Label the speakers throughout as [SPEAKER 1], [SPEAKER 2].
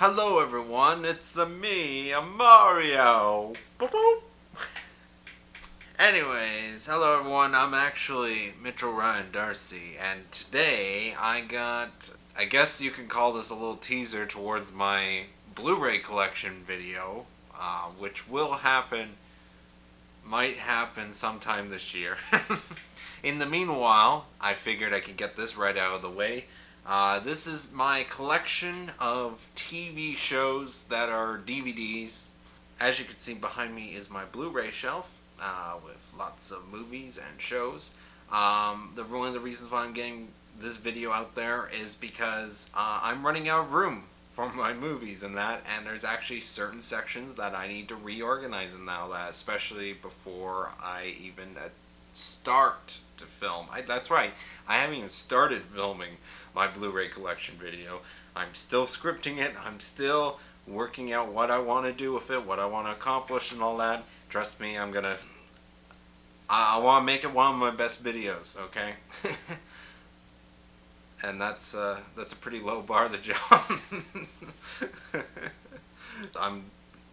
[SPEAKER 1] Hello everyone, it's me, Mario. Boop, boop. Anyways, hello everyone, I'm actually Mitchell Ryan Darcy, and today I guess you can call this a little teaser towards my Blu-ray collection video, which might happen sometime this year. In the meanwhile, I figured I could get this right out of the way. This is my collection of TV shows that are DVDs. As you can see behind me is my Blu-ray shelf with lots of movies and shows. One of the reasons why I'm getting this video out there is because I'm running out of room for my movies and there's actually certain sections that I need to reorganize in now, that especially before I even start to film. That's right, I haven't even started filming my Blu-ray collection video. I'm still scripting it. I'm still working out what I want to do with it, what I want to accomplish and all that. Trust me, I want to make it one of my best videos, okay? And that's a pretty low bar to jump. I'm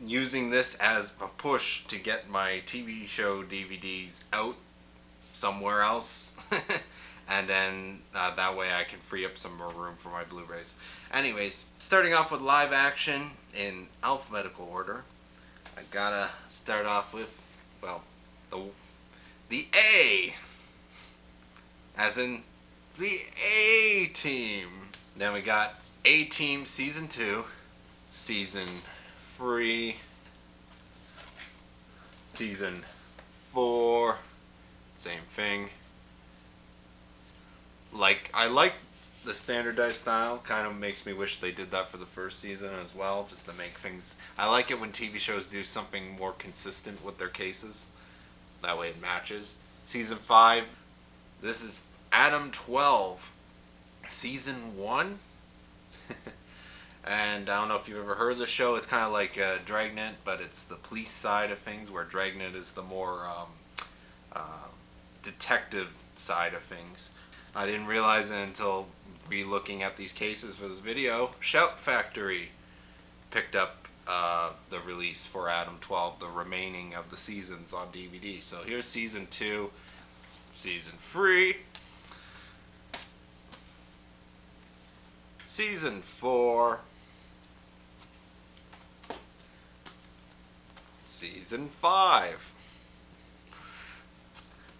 [SPEAKER 1] using this as a push to get my TV show DVDs out somewhere else. And then that way I can free up some more room for my Blu-rays. Anyways, starting off with live action in alphabetical order, I gotta start off with, well, the A, as in the A-Team. Then we got A-Team Season 2, Season 3, Season 4, same thing. I like the standardized style. Kind of makes me wish they did that for the first season as well, just to make things. I like it when TV shows do something more consistent with their cases. That way it matches. Season 5. This is Adam 12, Season 1. And I don't know if you've ever heard of the show. It's kind of like Dragnet, but it's the police side of things, where Dragnet is the more detective side of things. I didn't realize it until re-looking at these cases for this video. Shout Factory picked up the release for Adam 12, the remaining of the seasons on DVD. So here's Season 2, Season 3, Season 4, Season 5.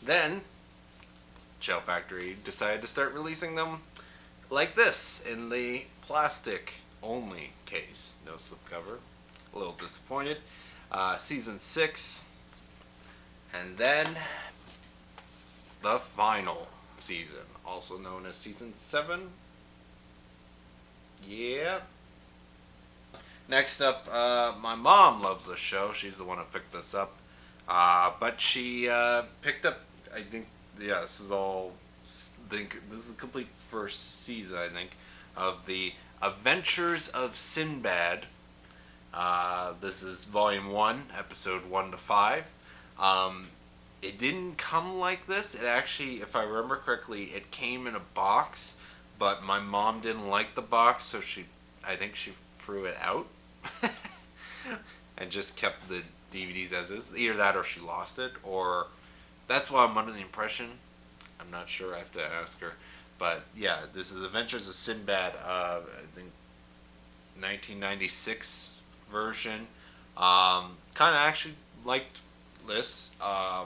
[SPEAKER 1] Then Shell Factory decided to start releasing them like this, in the plastic only case, no slipcover. A little disappointed. Season 6, and then the final season, also known as Season 7. Yeah. Next up, my mom loves this show. She's the one who picked this up. But she picked up, I think, yeah, this is the complete first season, I think, of the Adventures of Sinbad. This is Volume 1, Episode 1 to 5. It didn't come like this. It actually, if I remember correctly, it came in a box, but my mom didn't like the box, so I think she threw it out and just kept the DVDs as is. Either that or she lost it, or that's why I'm under the impression. I'm not sure. I have to ask her. But yeah, this is Adventures of Sinbad. I think 1996 version. Kind of actually liked this. I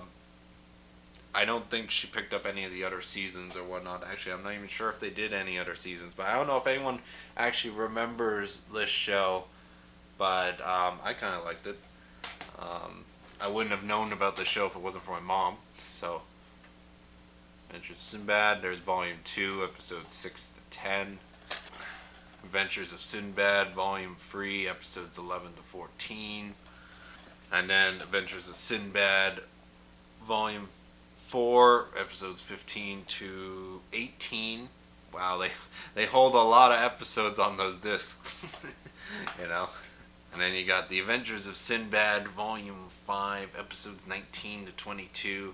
[SPEAKER 1] don't think she picked up any of the other seasons or whatnot. Actually, I'm not even sure if they did any other seasons. But I don't know if anyone actually remembers this show. But I kind of liked it. I wouldn't have known about the show if it wasn't for my mom. So, Adventures of Sinbad. There's Volume 2, Episodes 6 to 10. Adventures of Sinbad, Volume 3, Episodes 11 to 14. And then Adventures of Sinbad, Volume 4, Episodes 15 to 18. Wow, they hold a lot of episodes on those discs. You know? And then you got The Adventures of Sinbad, Volume 5, Episodes 19 to 22.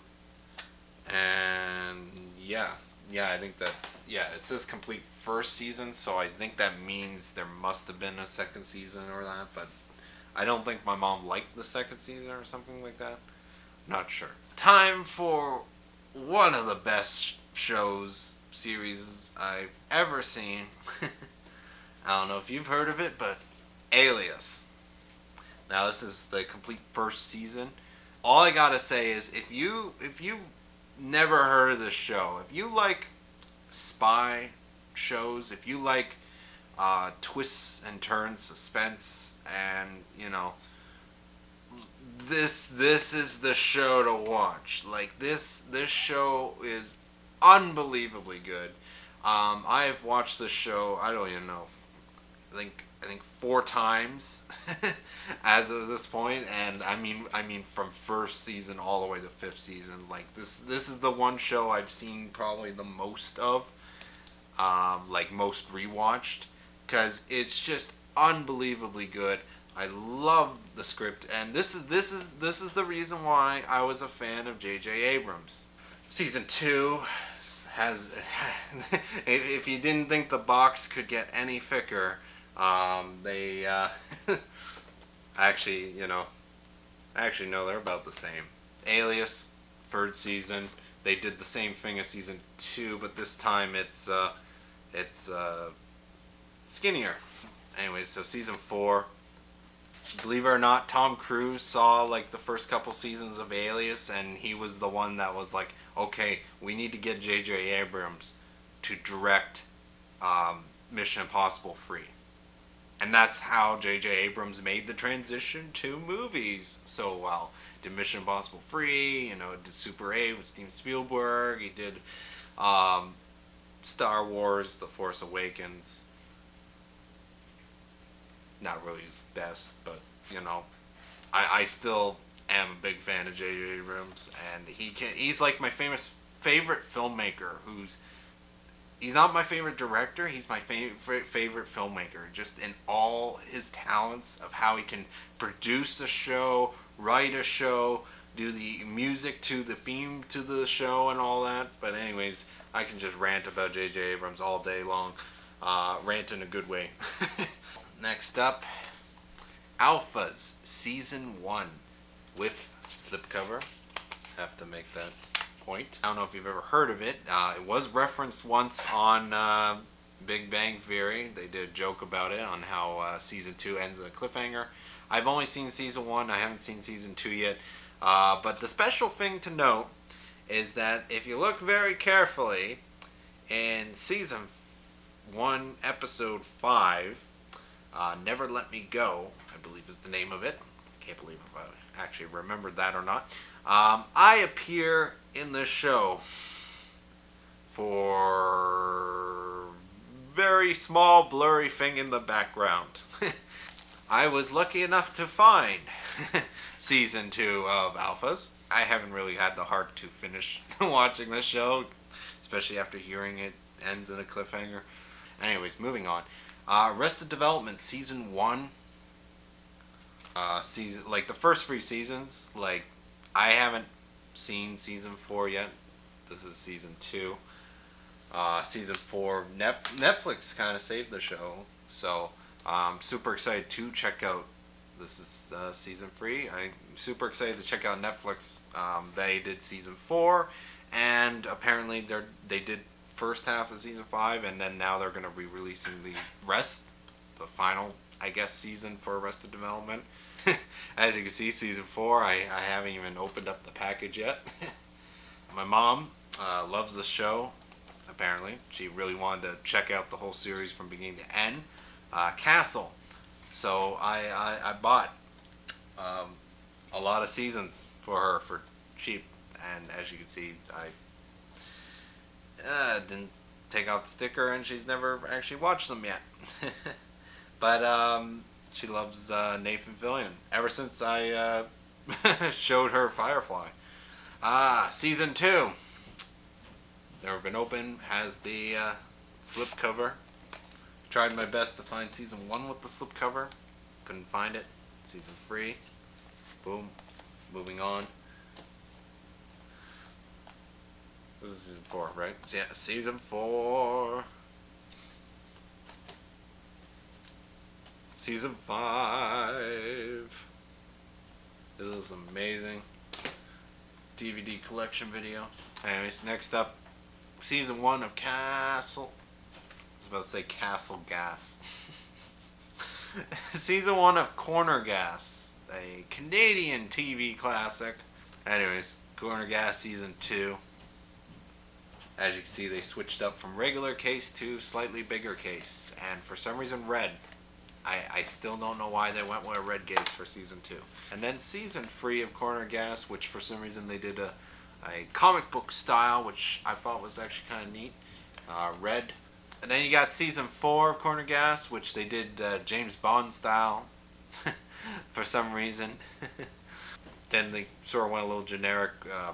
[SPEAKER 1] And yeah, I think it says complete first season, so I think that means there must have been a second season or that, but I don't think my mom liked the second season or something like that. Not sure. Time for one of the best series I've ever seen. I don't know if you've heard of it, but Alias. Now this is the complete first season. All I gotta say is if you never heard of this show, if you like spy shows, if you like twists and turns, suspense, and this is the show to watch. Like this show is unbelievably good. I have watched this show. I don't even know. I think 4 times as of this point, and I mean from first season all the way to 5th season. Like this is the one show I've seen probably the most of, like most rewatched, because it's just unbelievably good. I love the script, and this is the reason why I was a fan of J.J. Abrams. Season 2 has, if you didn't think the box could get any thicker, they actually, no, they're about the same. Alias, 3rd season, they did the same thing as season 2, but this time it's skinnier. Anyways, so season 4. Believe it or not, Tom Cruise saw like the first couple seasons of Alias, and he was the one that was like, okay, we need to get J.J. Abrams to direct Mission Impossible 3. And that's how J.J. Abrams made the transition to movies so well. Did Mission Impossible 3, did Super 8 with Steven Spielberg, he did Star Wars, The Force Awakens. Not really his best, but I still am a big fan of J.J. Abrams, and he's like my favorite filmmaker. He's not my favorite director. He's my favorite filmmaker. Just in all his talents of how he can produce a show, write a show, do the music to the theme to the show, and all that. But anyways, I can just rant about J.J. Abrams all day long. Rant in a good way. Next up, Alphas Season 1 with slipcover. Have to make that point. I don't know if you've ever heard of it. It was referenced once on Big Bang Theory. They did a joke about it on how Season 2 ends in a cliffhanger. I've only seen Season 1. I haven't seen Season 2 yet. But the special thing to note is that if you look very carefully in Season 1, Episode 5, Never Let Me Go, I believe is the name of it. Can't believe if I actually remembered that or not. I appear in this show for very small blurry thing in the background. I was lucky enough to find Season 2 of Alphas. I haven't really had the heart to finish watching this show, especially after hearing it ends in a cliffhanger. Anyways, moving on. Arrested Development Season 1. Like the first 3 seasons, like I haven't seen Season 4 yet. This is Season 2. Season 4, Netflix kind of saved the show, so I'm super excited to check out. This is Season 3. I'm super excited to check out Netflix. They did Season 4, and apparently they did first half of Season 5, and then now they're going to be releasing the rest, the final, I guess, season for Arrested Development. As you can see, Season 4, I haven't even opened up the package yet. My mom loves the show, apparently. She really wanted to check out the whole series from beginning to end. Castle. So I bought a lot of seasons for her for cheap, and as you can see, I didn't take out the sticker, and she's never actually watched them yet. But she loves Nathan Fillion ever since I showed her Firefly. Season 2. Never been open. Has the slipcover. Tried my best to find Season 1 with the slipcover. Couldn't find it. Season 3. Boom. Moving on. This is Season 4, right? Yeah, Season 4. Season 5. This is amazing. DVD collection video. Anyways, next up, Season 1 of Castle. I was about to say Castle Gas. Season 1 of Corner Gas, a Canadian TV classic. Anyways, Corner Gas Season 2. As you can see, they switched up from regular case to slightly bigger case. And for some reason, red. I still don't know why they went with a red case for Season 2. And then Season 3 of Corner Gas, which for some reason they did a comic book style, which I thought was actually kind of neat. Red. And then you got Season 4 of Corner Gas, which they did James Bond style for some reason. Then they sort of went a little generic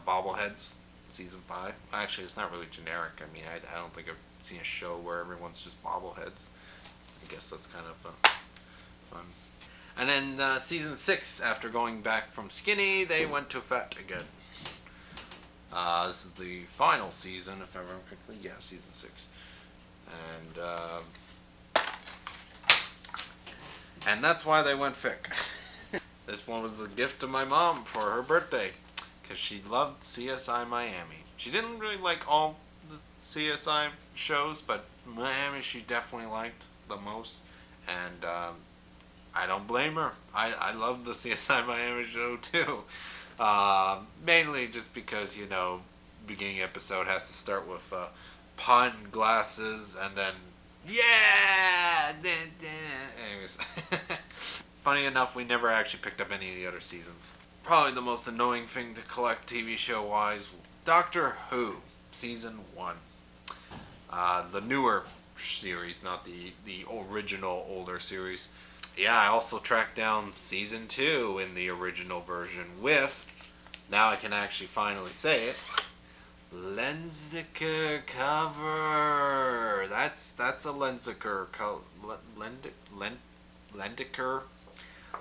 [SPEAKER 1] bobbleheads. Season 5. Actually, it's not really generic. I mean, I don't think I've seen a show where everyone's just bobbleheads. I guess that's kind of fun. And then Season 6, after going back from skinny, they went to fat again. This is the final season, if I remember correctly. Yeah, Season 6. And that's why they went thick. This one was a gift to my mom for her birthday, because she loved CSI Miami. She didn't really like all the CSI shows, but Miami she definitely liked the most. And I don't blame her. I love the CSI Miami show too. Mainly just because, you know, beginning episode has to start with pun glasses and then yeah. Anyways, funny enough, we never actually picked up any of the other seasons. Probably the most annoying thing to collect TV show wise, Doctor Who Season 1. The newer series, not the original older series. Yeah, I also tracked down Season 2 in the original version with, now I can actually finally say it, Lensiker cover. That's a Lensiker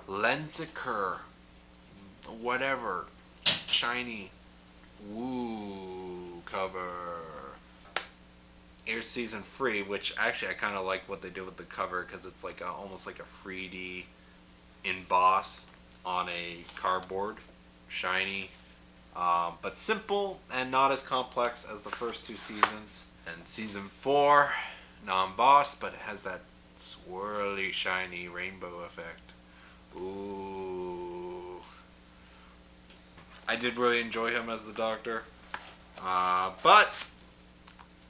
[SPEAKER 1] Lensiker whatever shiny woo cover. Here's Season 3, which actually I kind of like what they did with the cover, because it's like almost like a 3D emboss on a cardboard, shiny, but simple and not as complex as the first two seasons. And Season 4, non-boss, but it has that swirly, shiny rainbow effect. Ooh. I did really enjoy him as the Doctor, but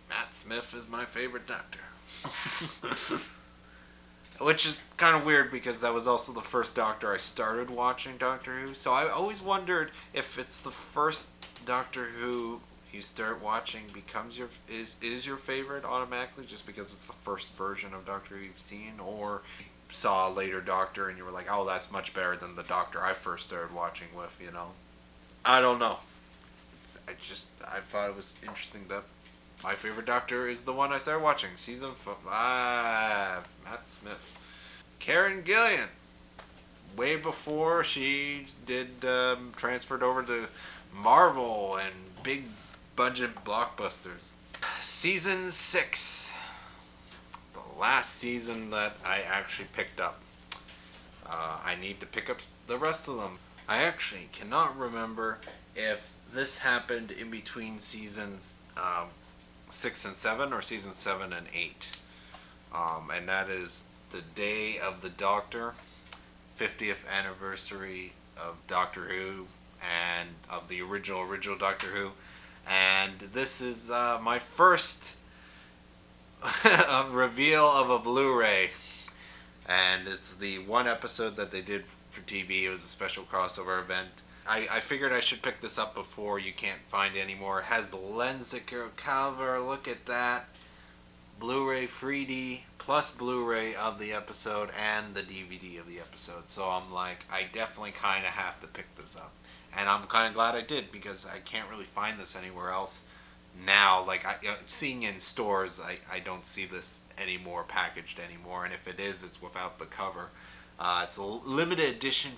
[SPEAKER 1] Matt Smith is my favorite Doctor. Which is kind of weird because that was also the first Doctor I started watching Doctor Who. So I always wondered if it's the first Doctor Who you start watching becomes is your favorite automatically just because it's the first version of Doctor Who you've seen, or saw a later Doctor and you were like, oh, that's much better than the Doctor I first started watching with, you know. I don't know. I thought it was interesting that my favorite Doctor is the one I started watching, Season 5. Matt Smith. Karen Gillan. Way before she did transferred over to Marvel and big budget blockbusters. Season 6. The last season that I actually picked up. I need to pick up the rest of them. I actually cannot remember if this happened in between seasons 6 and 7 or season 7 and 8. And that is the Day of the Doctor, 50th anniversary of Doctor Who and of the original Doctor Who. And this is my first reveal of a Blu-ray. And it's the one episode that they did for TV. It was a special crossover event. I figured I should pick this up before you can't find it anymore. It has the Lensiker cover. Look at that. Blu-ray 3D plus Blu-ray of the episode and the DVD of the episode. So I'm like, I definitely kind of have to pick this up. And I'm kind of glad I did because I can't really find this anywhere else now. Like, seeing in stores, I don't see this anymore packaged anymore. And if it is, it's without the cover. It's a limited edition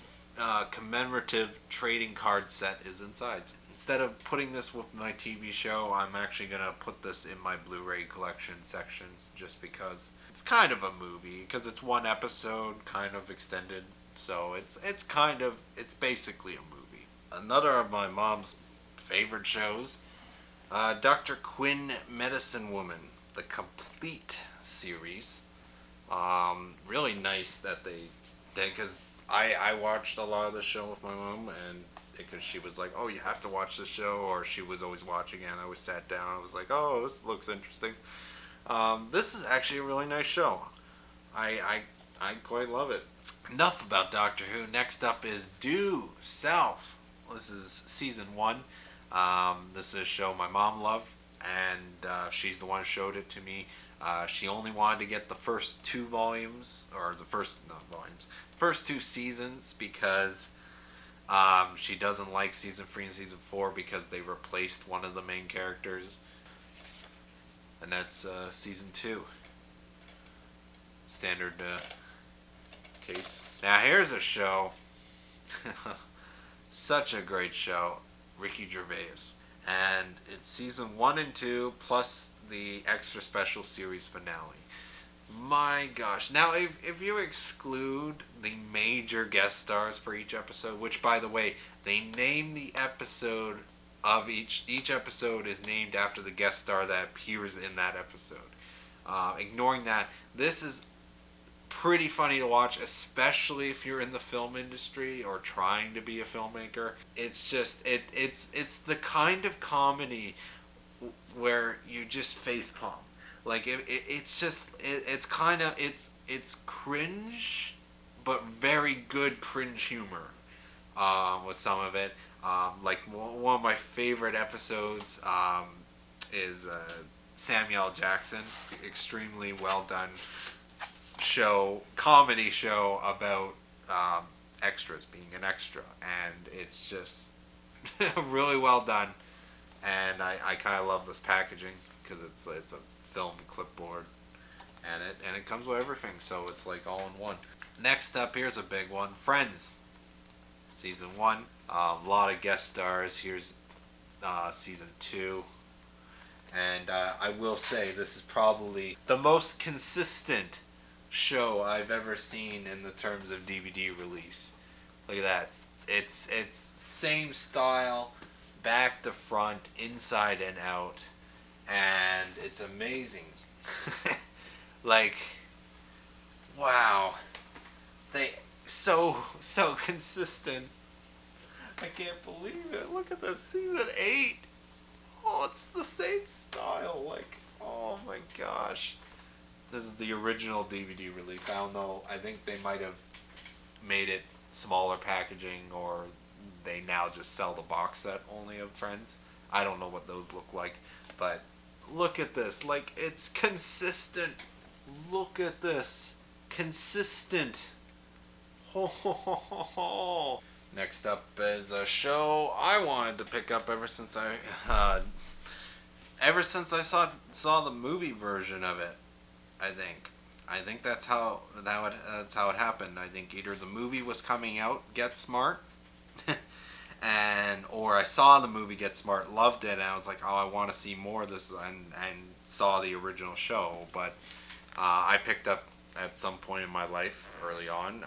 [SPEAKER 1] commemorative trading card set is inside. Instead of putting this with my TV show, I'm actually going to put this in my Blu-ray collection section just because it's kind of a movie, because it's one episode, kind of extended. So it's basically a movie. Another of my mom's favorite shows, Dr. Quinn Medicine Woman, the complete series. Really nice that they did, because I watched a lot of the show with my mom, and because she was like, oh, you have to watch this show, or she was always watching it, and I always sat down, I was like, oh, this looks interesting. This is actually a really nice show. I quite love it. Enough about Doctor Who. Next up is Due South. This is season 1. This is a show my mom loved, and she's the one who showed it to me. She only wanted to get the first 2 volumes, or the first, not volumes, first 2 seasons, because she doesn't like season 3 and season 4 because they replaced one of the main characters. And that's season 2. Standard case. Now here's a show. Such a great show. Ricky Gervais. And it's season 1 and 2 plus the extra special series finale. My gosh. Now, if you exclude the major guest stars for each episode, which, by the way, they name the episode of each episode is named after the guest star that appears in that episode. Ignoring that, this is pretty funny to watch, especially if you're in the film industry or trying to be a filmmaker. It's just it's the kind of comedy where you just face palm. Like it's cringe, but very good cringe humor with some of it. Like one of my favorite episodes is Samuel L. Jackson. Extremely well done comedy show about extras, being an extra, and it's just really well done. And I kind of love this packaging because it's a film clipboard, and it comes with everything, so it's like all in one. Next up, here's a big one: Friends, season 1. A lot of guest stars. Here's season 2, and I will say this is probably the most consistent show I've ever seen in the terms of DVD release. Look at that. It's same style, back to front, inside and out, and it's amazing. Like, wow. They so consistent. I can't believe it. Look at this, season 8. Oh, it's the same style. Like, oh my gosh. This is the original DVD release. I don't know. I think they might have made it smaller packaging, or they now just sell the box set only of Friends. I don't know what those look like, but look at this. Like, it's consistent. Look at this. Consistent. Ho ho ho ho ho. Next up is a show I wanted to pick up ever since I saw the movie version of it. I think that's how it happened. I think either the movie was coming out, Get Smart, or I saw the movie Get Smart, loved it, and I was like, oh, I want to see more of this, and saw the original show. But I picked up at some point in my life early on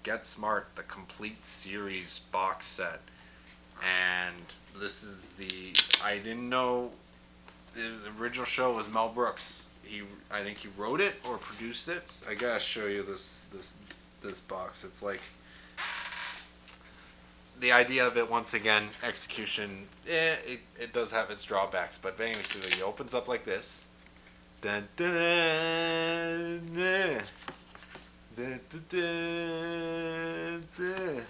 [SPEAKER 1] Get Smart, the complete series box set, and this is I didn't know the original show was Mel Brooks. I think he wrote it or produced it. I gotta show you this box. It's like, the idea of it, once again, execution, it does have its drawbacks, but anyway, so it opens up like this. Dun, dun, dun, dun, dun, dun, dun, dun.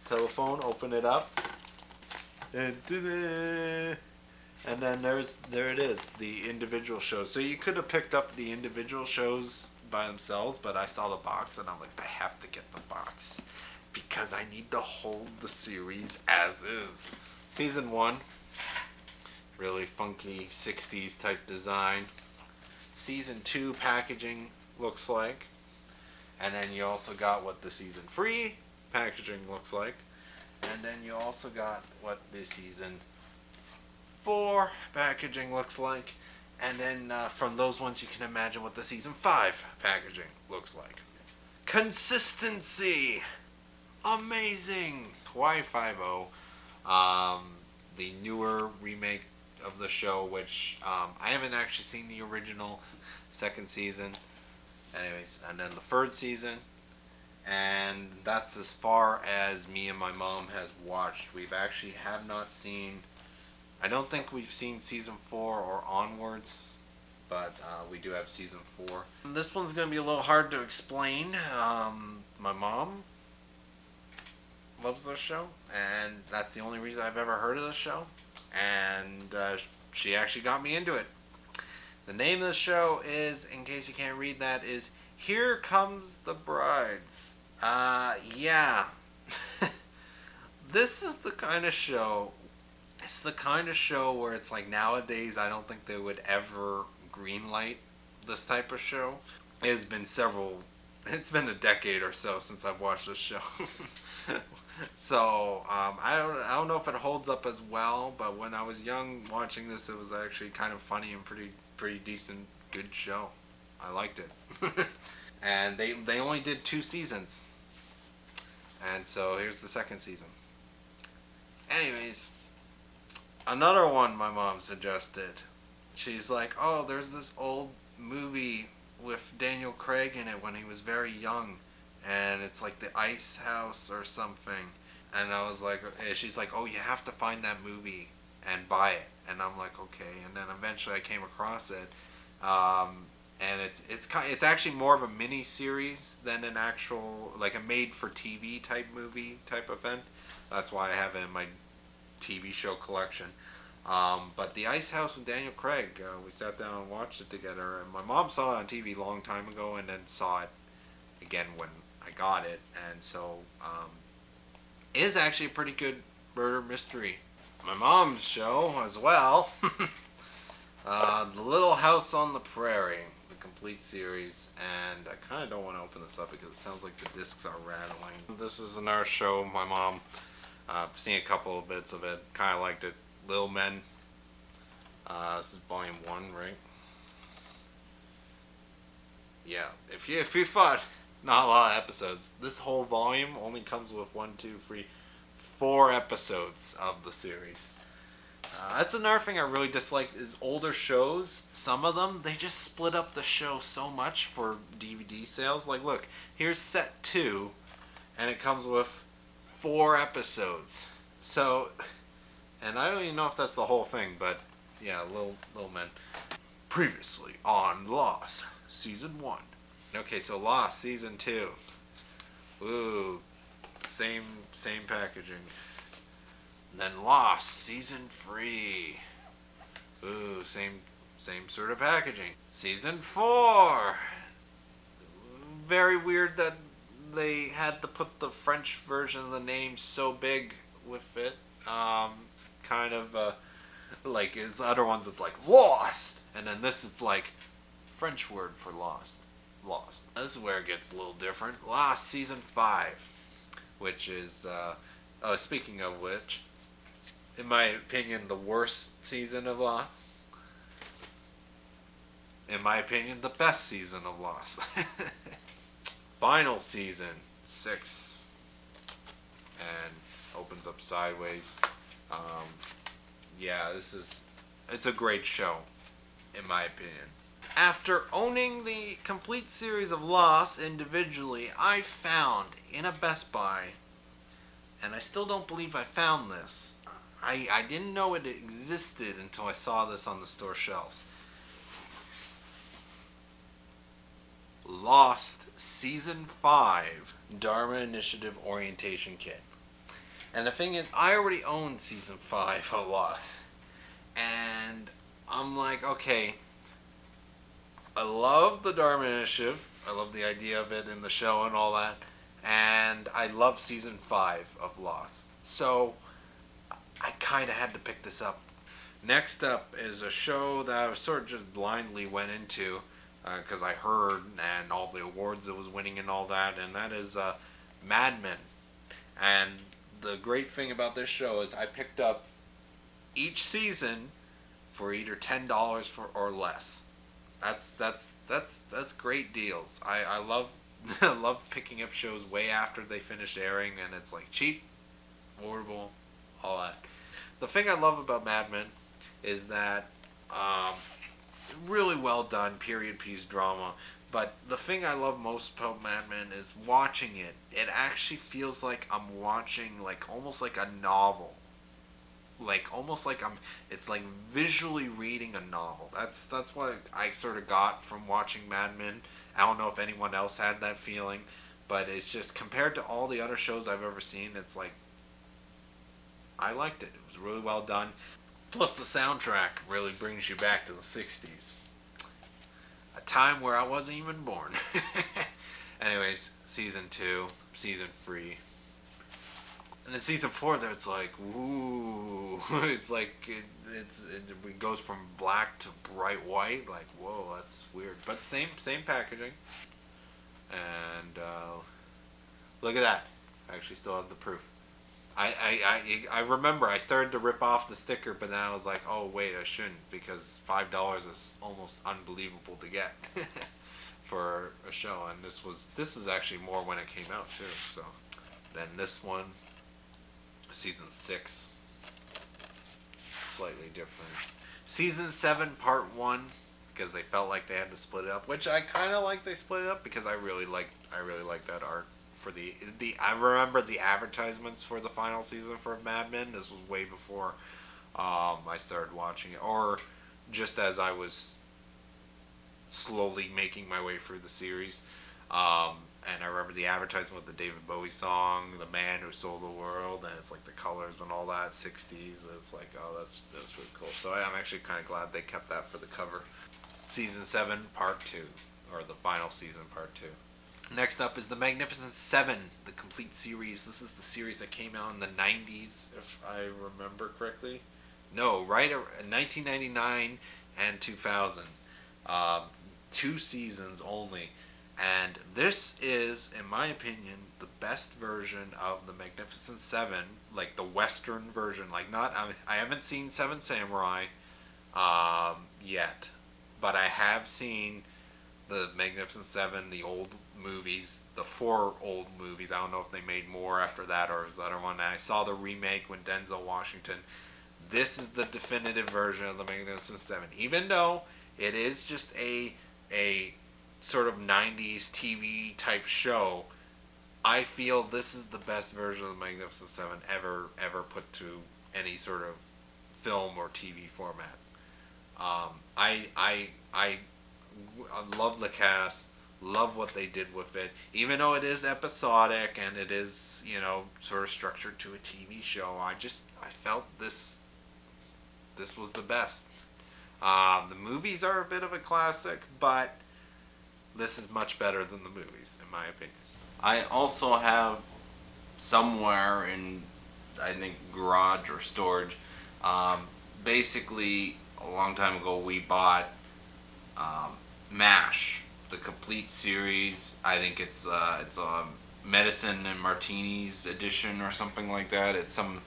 [SPEAKER 1] Telephone, open it up. Dun, dun, dun. And then there it is, the individual shows. So you could have picked up the individual shows by themselves, but I saw the box and I'm like, I have to get the box because I need to hold the series as is. Season 1, really funky 60s type design. Season 2 packaging looks like. And then you also got what the season 3 packaging looks like. And then you also got what the season 4 packaging looks like. And then from those ones you can imagine what the season 5 packaging looks like. Consistency! Amazing! Hawaii Five-0, the newer remake of the show, which I haven't actually seen the original second season. Anyways, and then the third season. And that's as far as me and my mom has watched. We've actually have not seen, I don't think we've seen season 4 or onwards, but we do have season 4. This one's going to be a little hard to explain. My mom loves this show, and that's the only reason I've ever heard of this show, and she actually got me into it. The name of the show is, in case you can't read that, is Here Comes the Brides. Yeah. This is the kind of show, it's the kind of show where it's like nowadays I don't think they would ever greenlight this type of show. It's been a decade or so since I've watched this show. So, I don't know if it holds up as well, but when I was young watching this, it was actually kind of funny and pretty decent, good show. I liked it. And they only did 2 seasons. And so here's the second season. Anyways, another one my mom suggested. She's like, oh, there's this old movie with Daniel Craig in it when he was very young. And it's like the Ice House or something. And I was like, she's like, oh, you have to find that movie and buy it. And I'm like, okay. And then eventually I came across it. And it's actually more of a mini series than an actual, like a made for TV type movie type event. That's why I have it in my TV show collection. But the Ice House with Daniel Craig, we sat down and watched it together. And my mom saw it on TV a long time ago, and then saw it again when I got it. And so it is actually a pretty good murder mystery. My mom's show as well. The Little House on the Prairie, the complete series. And I kind of don't want to open this up because it sounds like the discs are rattling. This is another show my mom, I've seen a couple of bits of it, kind of liked it. Little Men. This is volume 1, right? Yeah, if you thought not a lot of episodes, this whole volume only comes with 4 episodes of the series. That's another thing I really dislike is older shows. Some of them, they just split up the show so much for DVD sales. Like, look, here's set 2, and it comes with 4 episodes. So, and I don't even know if that's the whole thing, but yeah, Little Men. Previously on Lost, Season 1. Okay, so Lost, Season 2. Ooh, same packaging. And then Lost, Season 3. Ooh, same sort of packaging. Season 4. Very weird that they had to put the French version of the name so big with it. Kind of like it's other ones it's like Lost, and then this is like French word for lost. This is where it gets a little different. Lost Season 5, which is speaking of which, in my opinion, the worst season of Lost. In my opinion, the best season of Lost. Final season 6, and opens up sideways. Yeah, it's a great show, in my opinion. After owning the complete series of Lost individually, I found in a Best Buy, and I still don't believe I found this. I didn't know it existed until I saw this on the store shelves. Lost Season 5 Dharma Initiative Orientation Kit. And the thing is, I already own Season 5 of Lost. And I'm like, okay, I love the Dharma Initiative. I love the idea of it in the show and all that. And I love Season 5 of Lost. So I kind of had to pick this up. Next up is a show that I sort of just blindly went into because I heard and all the awards it was winning and all that. And that is Mad Men. And the great thing about this show is I picked up each season for either $10 for or less. That's great deals. I love I love picking up shows way after they finish airing, and it's like cheap, affordable, all that. The thing I love about Mad Men is that really well done period piece drama. But the thing I love most about Mad Men is watching it. It actually feels like I'm watching like almost like a novel. Like almost like I'm it's like visually reading a novel. That's what I sort of got from watching Mad Men. I don't know if anyone else had that feeling, but it's just compared to all the other shows I've ever seen, it's like I liked it. It was really well done. Plus the soundtrack really brings you back to the 60s. A time where I wasn't even born. Anyways, season 2, season 3. And then season 4, there it's like, ooh, it's like it goes from black to bright white. Like, whoa, that's weird. But same packaging. And look at that. I actually still have the proof. I remember I started to rip off the sticker, but then I was like, oh wait, I shouldn't, because $5 is almost unbelievable to get for a show. And this is actually more when it came out too. So then this one. Season 6, slightly different. Season 7, part 1, because they felt like they had to split it up, which I kind of like they split it up because I really like that art for the I remember the advertisements for the final season for Mad Men. This was way before I started watching it, or just as I was slowly making my way through the series. And I remember the advertisement with the David Bowie song, "The Man Who Sold the World," and it's like the colors and all that 60s. It's like, oh, that's really cool. So I'm actually kind of glad they kept that for the cover. Season 7, Part 2, or the final season, Part 2. Next up is The Magnificent Seven, the complete series. This is the series that came out in the 90s, if I remember correctly. No, right, 1999 and 2000. 2 seasons only. And this is, in my opinion, the best version of the Magnificent Seven, like the Western version. Like I haven't seen Seven Samurai yet, but I have seen the Magnificent Seven, the old movies, the 4 old movies. I don't know if they made more after that or was the other one. And I saw the remake when Denzel Washington. This is the definitive version of the Magnificent Seven, even though it is just a sort of 90s TV type show. I feel this is the best version of the Magnificent Seven ever put to any sort of film or TV format. I love the cast, love what they did with it, even though it is episodic and it is, sort of structured to a TV show. I felt this was the best. The movies are a bit of a classic, but this is much better than the movies, in my opinion. I also have somewhere in, I think, garage or storage, basically, a long time ago, we bought MASH, the complete series. I think it's a Medicine and Martinis edition or something like that. It's some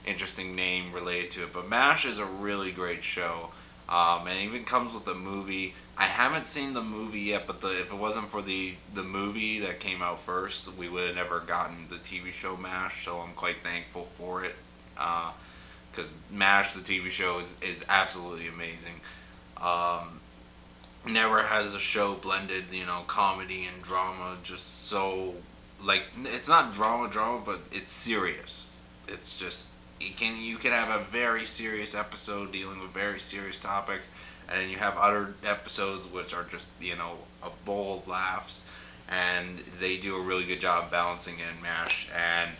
[SPEAKER 1] interesting name related to it. But MASH is a really great show. And it even comes with a movie. I haven't seen the movie yet, but if it wasn't for the movie that came out first, we would have never gotten the TV show MASH, so I'm quite thankful for it. Because MASH, the TV show, is absolutely amazing. Never has a show blended, comedy and drama just so, like, it's not drama, but it's serious. It's just, you can have a very serious episode dealing with very serious topics, and then you have other episodes which are just, a bowl of laughs, and they do a really good job balancing in MASH. And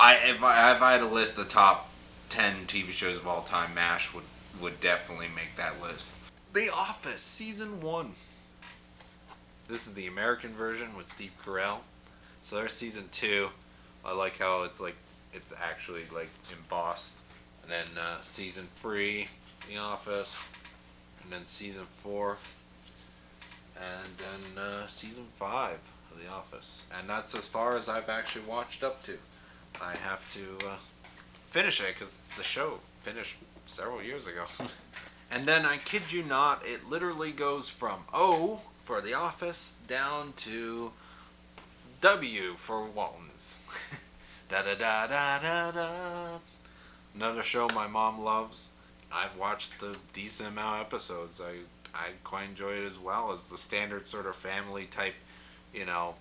[SPEAKER 1] if I had to list the top 10 TV shows of all time, MASH would definitely make that list. The Office, Season 1. This is the American version with Steve Carell. So there's Season 2. I like how it's actually embossed. And then Season 3, The Office. And then Season 4. And then Season 5 of The Office. And that's as far as I've actually watched up to. I have to finish it because the show finished several years ago. And then I kid you not, it literally goes from O for The Office down to W for Waltons. Da da da da da da. Another show my mom loves. I've watched a decent amount of episodes. I quite enjoy it as well as the standard sort of family type, you know,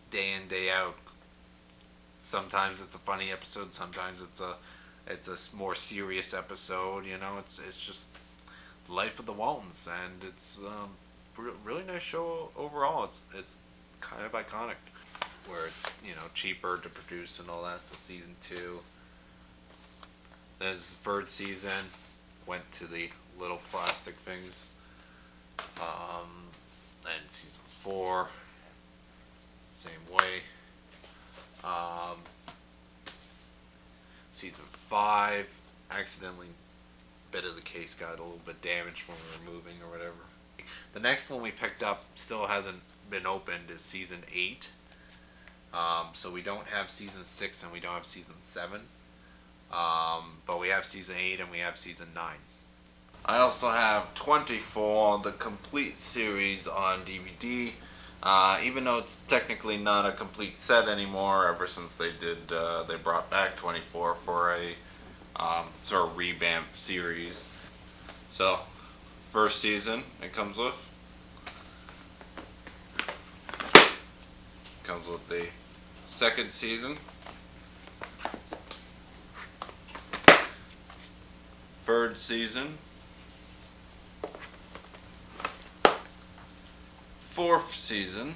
[SPEAKER 1] day in day out. Sometimes it's a funny episode. Sometimes it's a more serious episode. You know, it's just the life of the Waltons, and it's really nice show overall. It's kind of iconic, where it's cheaper to produce and all that. So season 2. There's the third season. Went to the little plastic things. And season 4, same way. Season 5, accidentally, bit of the case got a little bit damaged when we were moving or whatever. The next one we picked up still hasn't been opened is season 8. So we don't have season 6 and we don't have season 7. But we have season 8 and we have season 9. I also have 24, the complete series on DVD. Even though it's technically not a complete set anymore, ever since they brought back 24 for a sort of revamped series. So, first season it comes with the second season, third season, fourth season,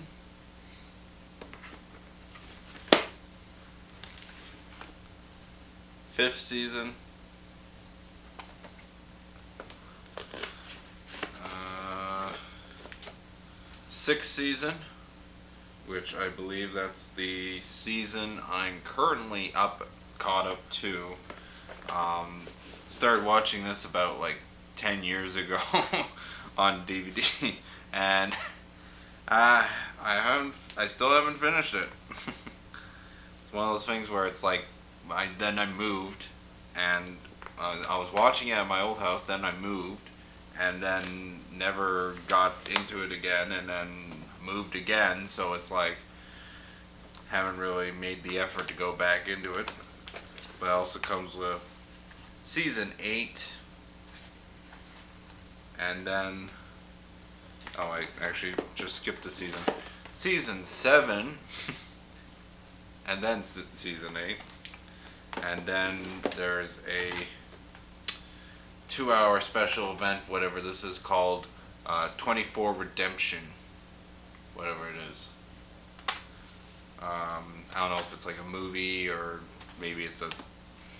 [SPEAKER 1] fifth season, sixth season, which I believe that's the season I'm currently caught up to. Started watching this about like 10 years ago on DVD, and I still haven't finished it. It's one of those things where it's like, I moved, and I was watching it at my old house, then I moved, and then never got into it again, and then moved again, so it's like, haven't really made the effort to go back into it. But it also comes with season 8, and then, I actually just skipped the season. Season 7, and then season 8, and then there's a 2-hour special event, whatever this is called, 24 Redemption, whatever it is. I don't know if it's like a movie or maybe it's a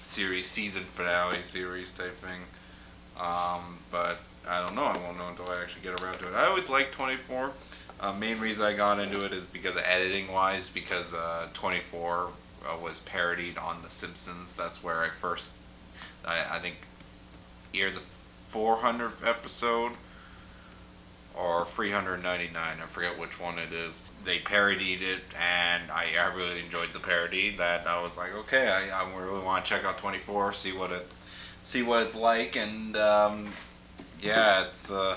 [SPEAKER 1] season finale series type thing. But I don't know. I won't know until I actually get around to it. I always liked 24. Main reason I got into it is because of editing wise, because 24 was parodied on The Simpsons. That's where I think either the 400th episode or 399, I forget which one it is. They parodied it, and I really enjoyed the parody. That I was like, okay, I really want to check out 24, see what it's like, and yeah, it's a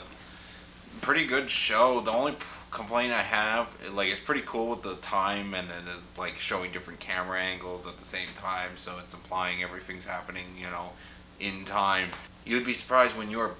[SPEAKER 1] pretty good show. The only complaint I have, it's pretty cool with the time, and it is like showing different camera angles at the same time, so it's implying everything's happening, in time. You'd be surprised when you're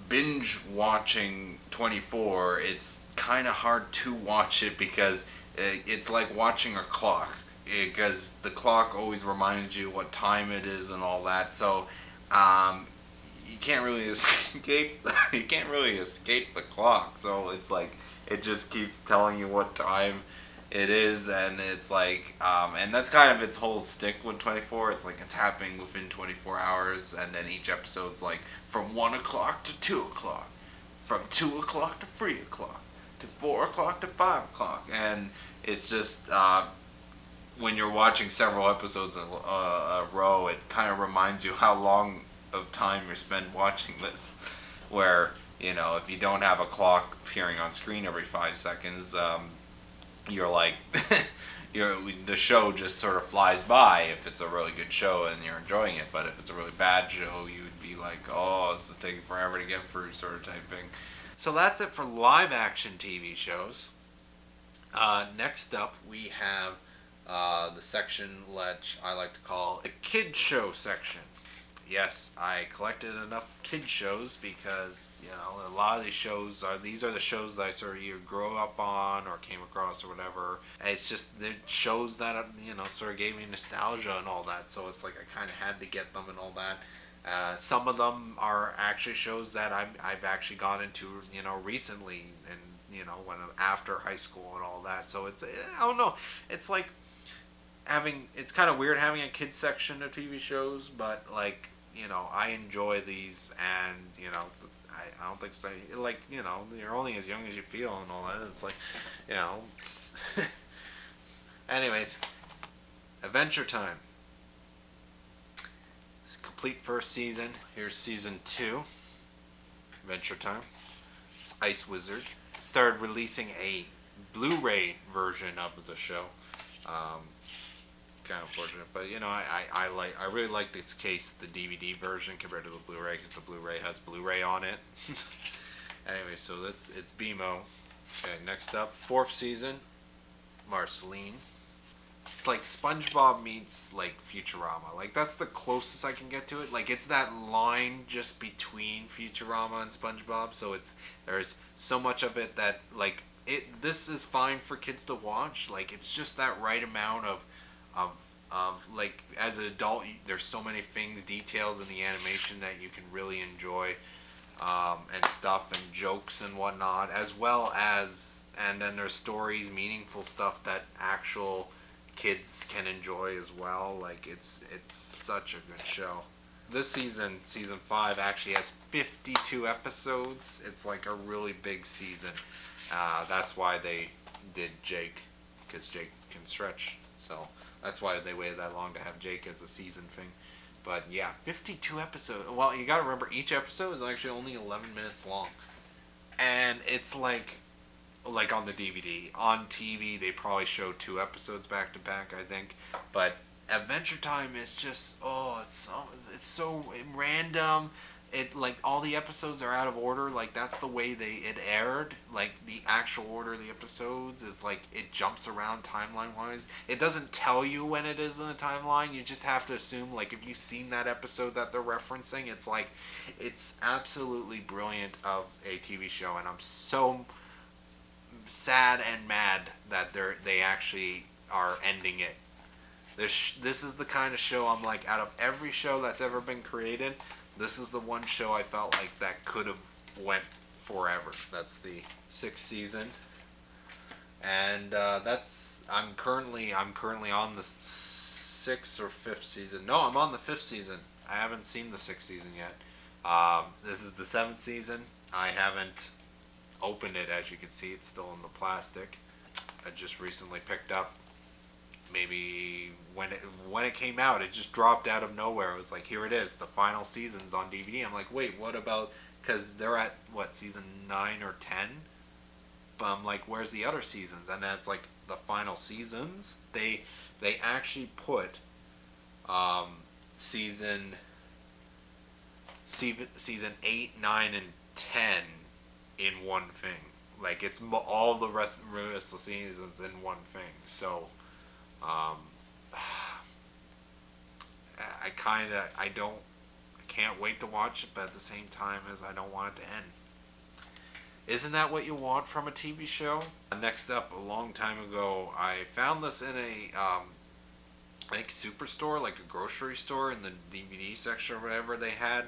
[SPEAKER 1] binge watching 24, it's kind of hard to watch it because it's like watching a clock, because the clock always reminds you what time it is and all that, so you can't really escape the clock, so it's like it just keeps telling you what time it is, and it's like and that's kind of its whole stick with 24. It's like it's happening within 24 hours, and then each episode's like from 1 o'clock to 2 o'clock, from 2 o'clock to 3 o'clock, to 4 o'clock to 5 o'clock, and it's just when you're watching several episodes in a row, it kind of reminds you how long of time you spend watching this, where if you don't have a clock appearing on screen every 5 seconds, you're like the show just sort of flies by if it's a really good show and you're enjoying it. But if it's a really bad show, you would be like, oh, this is taking forever to get through, sort of type thing. So that's it for live action TV shows. Next up, we have the section which I like to call the kid show section. Yes, I collected enough kid shows because, a lot of these shows these are the shows that I sort of either grew up on or came across or whatever. And it's just the shows that, sort of gave me nostalgia and all that. So it's like I kind of had to get them and all that. Some of them are actually shows that I've actually gone into, recently and, when I'm after high school and all that. So it's, I don't know. It's like it's kind of weird having a kids section of TV shows, but like, I enjoy these, and I don't think so. Like, you're only as young as you feel and all that. It's like, it's anyways, Adventure Time. It's complete first season. Here's season 2. Adventure Time. It's Ice Wizard. Started releasing a Blu-ray version of the show. Kind of unfortunate, but I really like this case the DVD version compared to the Blu-ray, because the Blu-ray has Blu-ray on it. Anyway, so it's BMO. Okay, next up, 4th season, Marceline. It's like SpongeBob meets like Futurama. Like, that's the closest I can get to it. Like, it's that line just between Futurama and SpongeBob. So there's so much of it that like this is fine for kids to watch. Like, it's just that right amount of like, as an adult, there's so many things, details in the animation that you can really enjoy, and stuff and jokes and whatnot, as well as, and then there's stories, meaningful stuff that actual kids can enjoy as well. Like, it's such a good show. This season 5, actually has 52 episodes. It's like a really big season. That's why they did Jake, because Jake can stretch. So that's why they waited that long to have Jake as a season thing. But yeah, 52 episodes. Well, you gotta remember, each episode is actually only 11 minutes long. And it's like on the DVD. On TV, they probably show 2 episodes back to back, I think. But Adventure Time is just, it's so random. It, like, all the episodes are out of order. Like, that's the way it aired. Like, the actual order of the episodes is like, it jumps around timeline wise. It doesn't tell you when it is in the timeline. You just have to assume, like, if you've seen that episode that they're referencing, it's like, it's absolutely brilliant of a TV show. And I'm so sad and mad that they actually are ending it. This is the kind of show I'm like, out of every show that's ever been created, this is the one show I felt like that could have went forever. That's the 6th season, and I'm currently on the 6th or 5th season. No, I'm on the 5th season. I haven't seen the 6th season yet. This is the 7th season. I haven't opened it, as you can see. It's still in the plastic. I just recently picked up. Maybe when it came out, it just dropped out of nowhere. It was like, here it is, the final season's on DVD. I'm like, wait, what about, because they're at season 9 or 10, but I'm like, where's the other seasons? And then it's like the final seasons. They actually put season 8, 9, and 10 in one thing. Like, it's all the rest of the seasons in one thing. So I can't wait to watch it, but at the same time as I don't want it to end. Isn't that what you want from a TV show? Next up, a long time ago, I found this in a I think Superstore, like a grocery store, in the DVD section or whatever they had.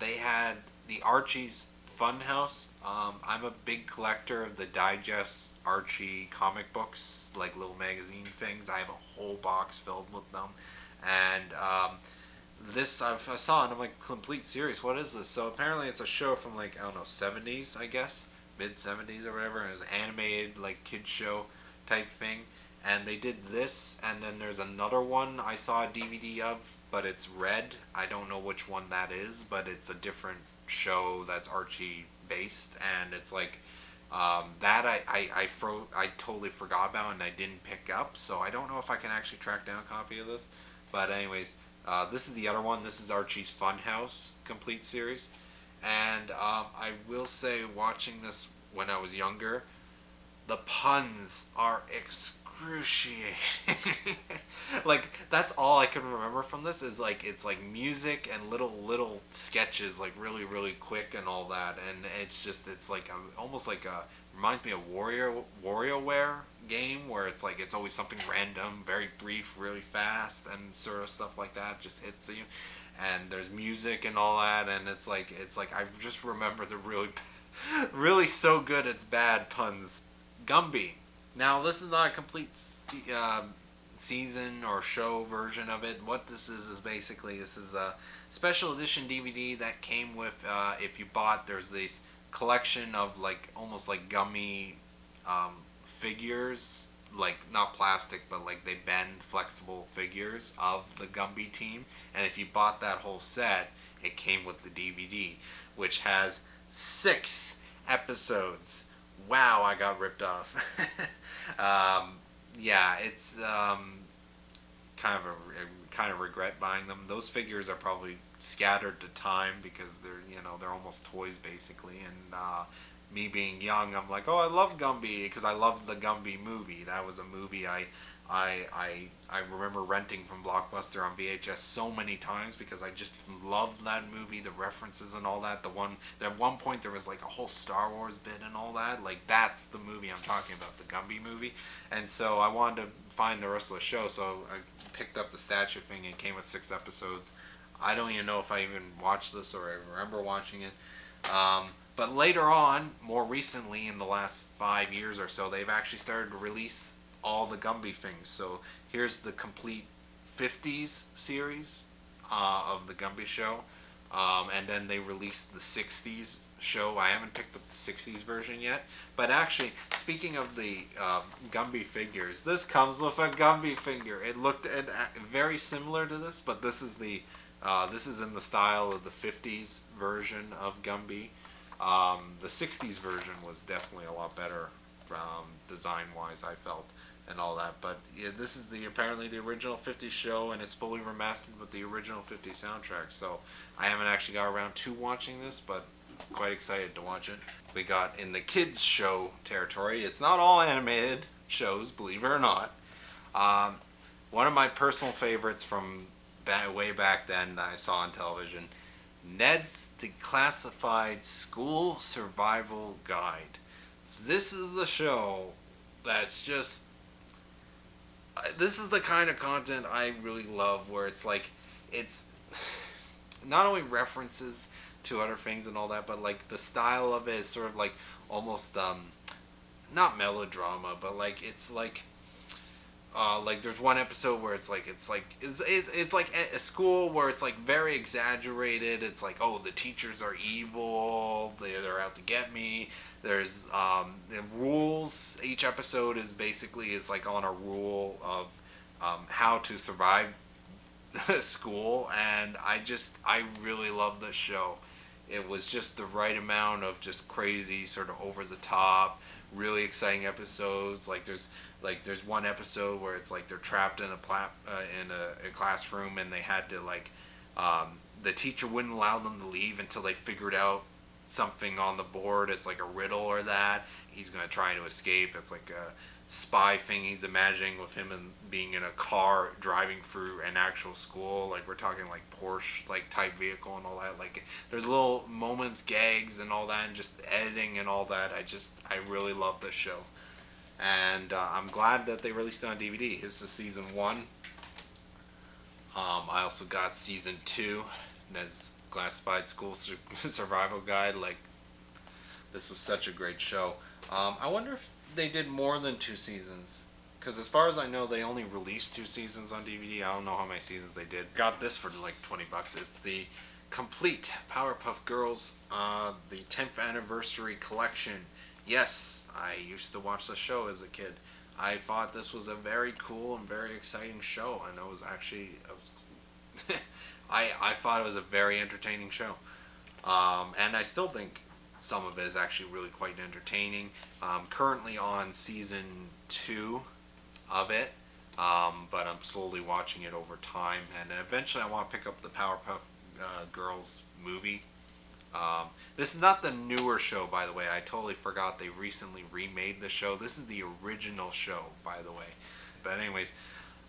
[SPEAKER 1] They had the Archie's Funhouse. I'm a big collector of the digest Archie comic books, like little magazine things. I have a whole box filled with them, and this I saw, and I'm like, complete serious. What is this? So apparently it's a show from, like, I don't know, 70s, I guess, mid 70s or whatever. And it was an animated, like, kid show type thing, and they did this, and then there's another one I saw a DVD of, but it's red. I don't know which one that is, but it's a different show that's Archie based, and it's like I totally forgot about and I didn't pick up, so I don't know if I can actually track down a copy of this. But anyways, this is the other one. This is Archie's Funhouse complete series, and I will say, watching this when I was younger, the puns are excruciating. Like that's all I can remember from this is like it's like music and little sketches like really quick and all that, and it's like almost like a reminds me of WarioWare game where it's like it's always something random, very brief, really fast, and sort of stuff like that just hits you, and there's music and all that, and it's like I just remember the really so good it's bad puns. Gumby. Now, this is not a complete season or show version of it. What this is basically this is a special edition DVD that came with if you bought. There's this collection of like almost like gummy figures, like not plastic, but like they bend flexible figures of the Gumby team. And if you bought that whole set, it came with the DVD, which has 6 episodes. Wow, I got ripped off. Yeah, it's kind of regret buying them. Those figures are probably scattered to time because they're almost toys basically. And me being young, I'm like, oh, I love Gumby because I loved the Gumby movie. That was a movie I remember renting from Blockbuster on VHS so many times because I just loved that movie, the references and all that. At one point there was like a whole Star Wars bit and all that. Like that's the movie I'm talking about, the Gumby movie. And so I wanted to find the rest of the show, so I picked up the statue thing and it came with 6 episodes. I don't even know if I even watched this or I remember watching it. But later on, more recently, in the last 5 years or so, they've actually started to release all the Gumby things. So here's the complete 50s series of the Gumby show. And then they released the 60s show. I haven't picked up the 60s version yet. But actually, speaking of the Gumby figures, this comes with a Gumby figure. It looked very similar to this, but this is in the style of the 50s version of Gumby. The 60s version was definitely a lot better design-wise, I felt, and all that. But yeah, this is apparently the original 50s show, and it's fully remastered with the original 50s soundtrack. So I haven't actually got around to watching this, but quite excited to watch it. We got in the kids show territory. It's not all animated shows, believe it or not. One of my personal favorites from way back then that I saw on television, Ned's Declassified School Survival Guide. This is the show that's just... This is the kind of content I really love, where it's like, it's not only references to other things and all that, but like the style of it is sort of like almost, not melodrama, but like it's like there's one episode where it's like a school where it's like very exaggerated. It's like, oh, the teachers are evil, they're out to get me. There's the rules. Each episode is like on a rule of how to survive school, and I really love this show. It was just the right amount of just crazy, sort of over the top, really exciting episodes. There's one episode where it's like they're trapped in a classroom, and they had to the teacher wouldn't allow them to leave until they figured out something on the board. It's like a riddle or that. He's gonna try to escape. It's like a spy thing he's imagining with him and being in a car driving through an actual school. Like we're talking like Porsche like type vehicle and all that. Like there's little moments, gags and all that, and just editing and all that. I really love this show. And I'm glad that they released it on DVD. This is season 1. I also got season 2. That's Classified School Survival Guide. Like, this was such a great show. I wonder if they did more than 2 seasons. Because as far as I know, they only released 2 seasons on DVD. I don't know how many seasons they did. Got this for like $20. It's the complete Powerpuff Girls, the 10th anniversary collection. Yes, I used to watch the show as a kid. I thought this was a very cool and very exciting show, and it was actually, I thought it was a very entertaining show. And I still think some of it is actually really quite entertaining. Currently on season 2 of it, but I'm slowly watching it over time, and eventually I want to pick up the Powerpuff Girls movie. This is not the newer show, by the way. I totally forgot they recently remade the show. This is the original show, by the way. But anyways,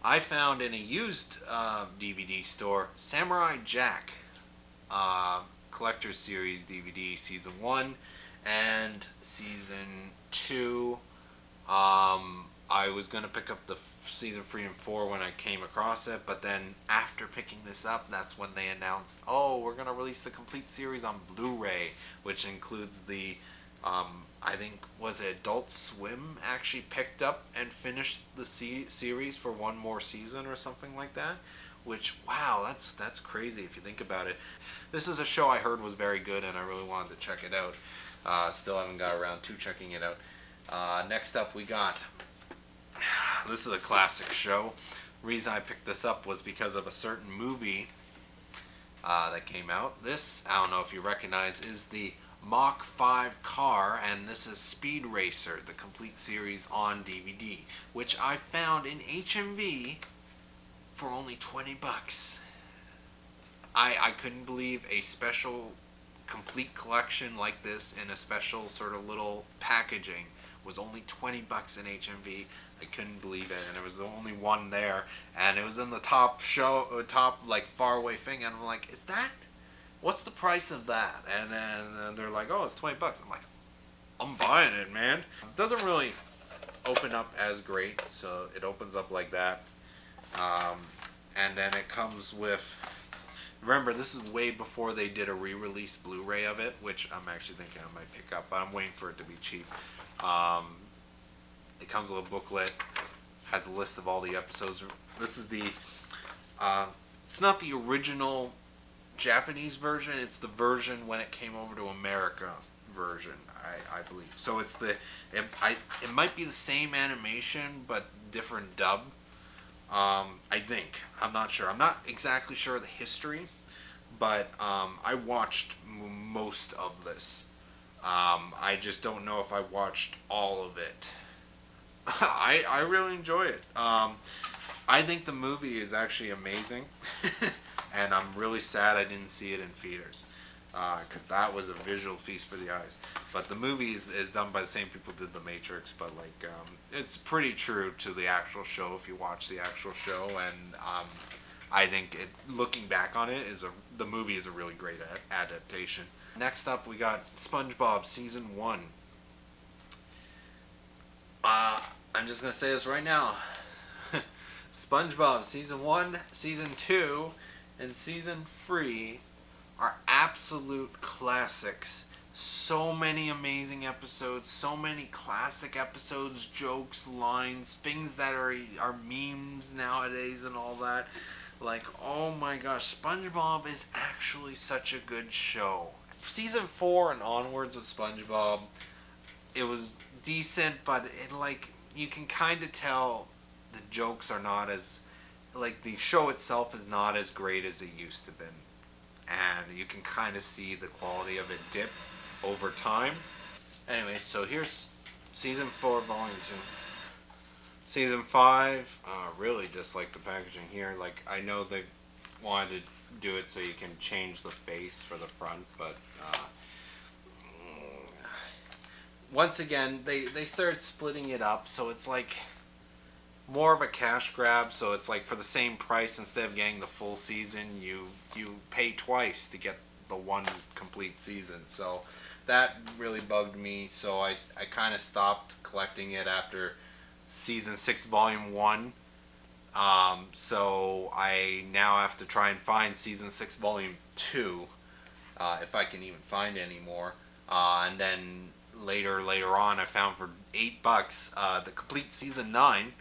[SPEAKER 1] I found in a used DVD store Samurai Jack Collector's Series DVD Season 1 and Season 2. I was going to pick up the Season 3 and 4 when I came across it, but then after picking this up, that's when they announced, oh, we're going to release the complete series on Blu-ray, which includes the, I think, was it Adult Swim actually picked up and finished the series for one more season or something like that, which, wow, that's crazy if you think about it. This is a show I heard was very good, and I really wanted to check it out. Still haven't got around to checking it out. Next up we got, this is a classic show. Reason I picked this up was because of a certain movie that came out. This, I don't know if you recognize, is the Mach 5 car, and this is Speed Racer, the complete series on DVD, which I found in HMV for only 20 bucks. I couldn't believe a special complete collection like this in a special sort of little packaging was only 20 bucks in HMV. I couldn't believe it, and it was the only one there, and it was in the top like far away thing, and I'm like, is that, what's the price of that? And then they're like, oh, it's 20 bucks. I'm like, I'm buying it, man. It doesn't really open up as great, so it opens up like that, and then it comes with, remember, this is way before they did a re-release Blu-ray of it, which I'm actually thinking I might pick up, but I'm waiting for it to be cheap. It comes with a booklet, has a list of all the episodes. This is the, it's not the original Japanese version, it's the version when it came over to America version, I believe. So it's the, it might be the same animation, but different dub. I think. I'm not sure. I'm not exactly sure of the history, but I watched most of this. I just don't know if I watched all of it. I really enjoy it. I think the movie is actually amazing, and I'm really sad I didn't see it in theaters, because that was a visual feast for the eyes. But the movie is done by the same people who did The Matrix, but like it's pretty true to the actual show if you watch the actual show, and I think looking back on it, the movie is a really great adaptation. Next up, we got SpongeBob Season 1. I'm just going to say this right now. SpongeBob Season 1, Season 2, and Season 3 are absolute classics. So many amazing episodes, so many classic episodes, jokes, lines, things that are memes nowadays and all that. Like, oh my gosh, SpongeBob is actually such a good show. Season 4 and onwards of SpongeBob, it was decent, but it, like, you can kind of tell the jokes are not as, like, the show itself is not as great as it used to be. And you can kind of see the quality of it dip over time. Anyway, so here's Season 4, Volume 2. Season 5, really dislike the packaging here. Like, I know they wanted to do it so you can change the face for the front, but once again, they started splitting it up, so it's like more of a cash grab. So it's like for the same price, instead of getting the full season, you pay twice to get the one complete season. So that really bugged me, so I kind of stopped collecting it after Season 6 Volume 1. So I now have to try and find Season 6 Volume 2, if I can even find any more. And then later on, I found for $8 the complete Season 9.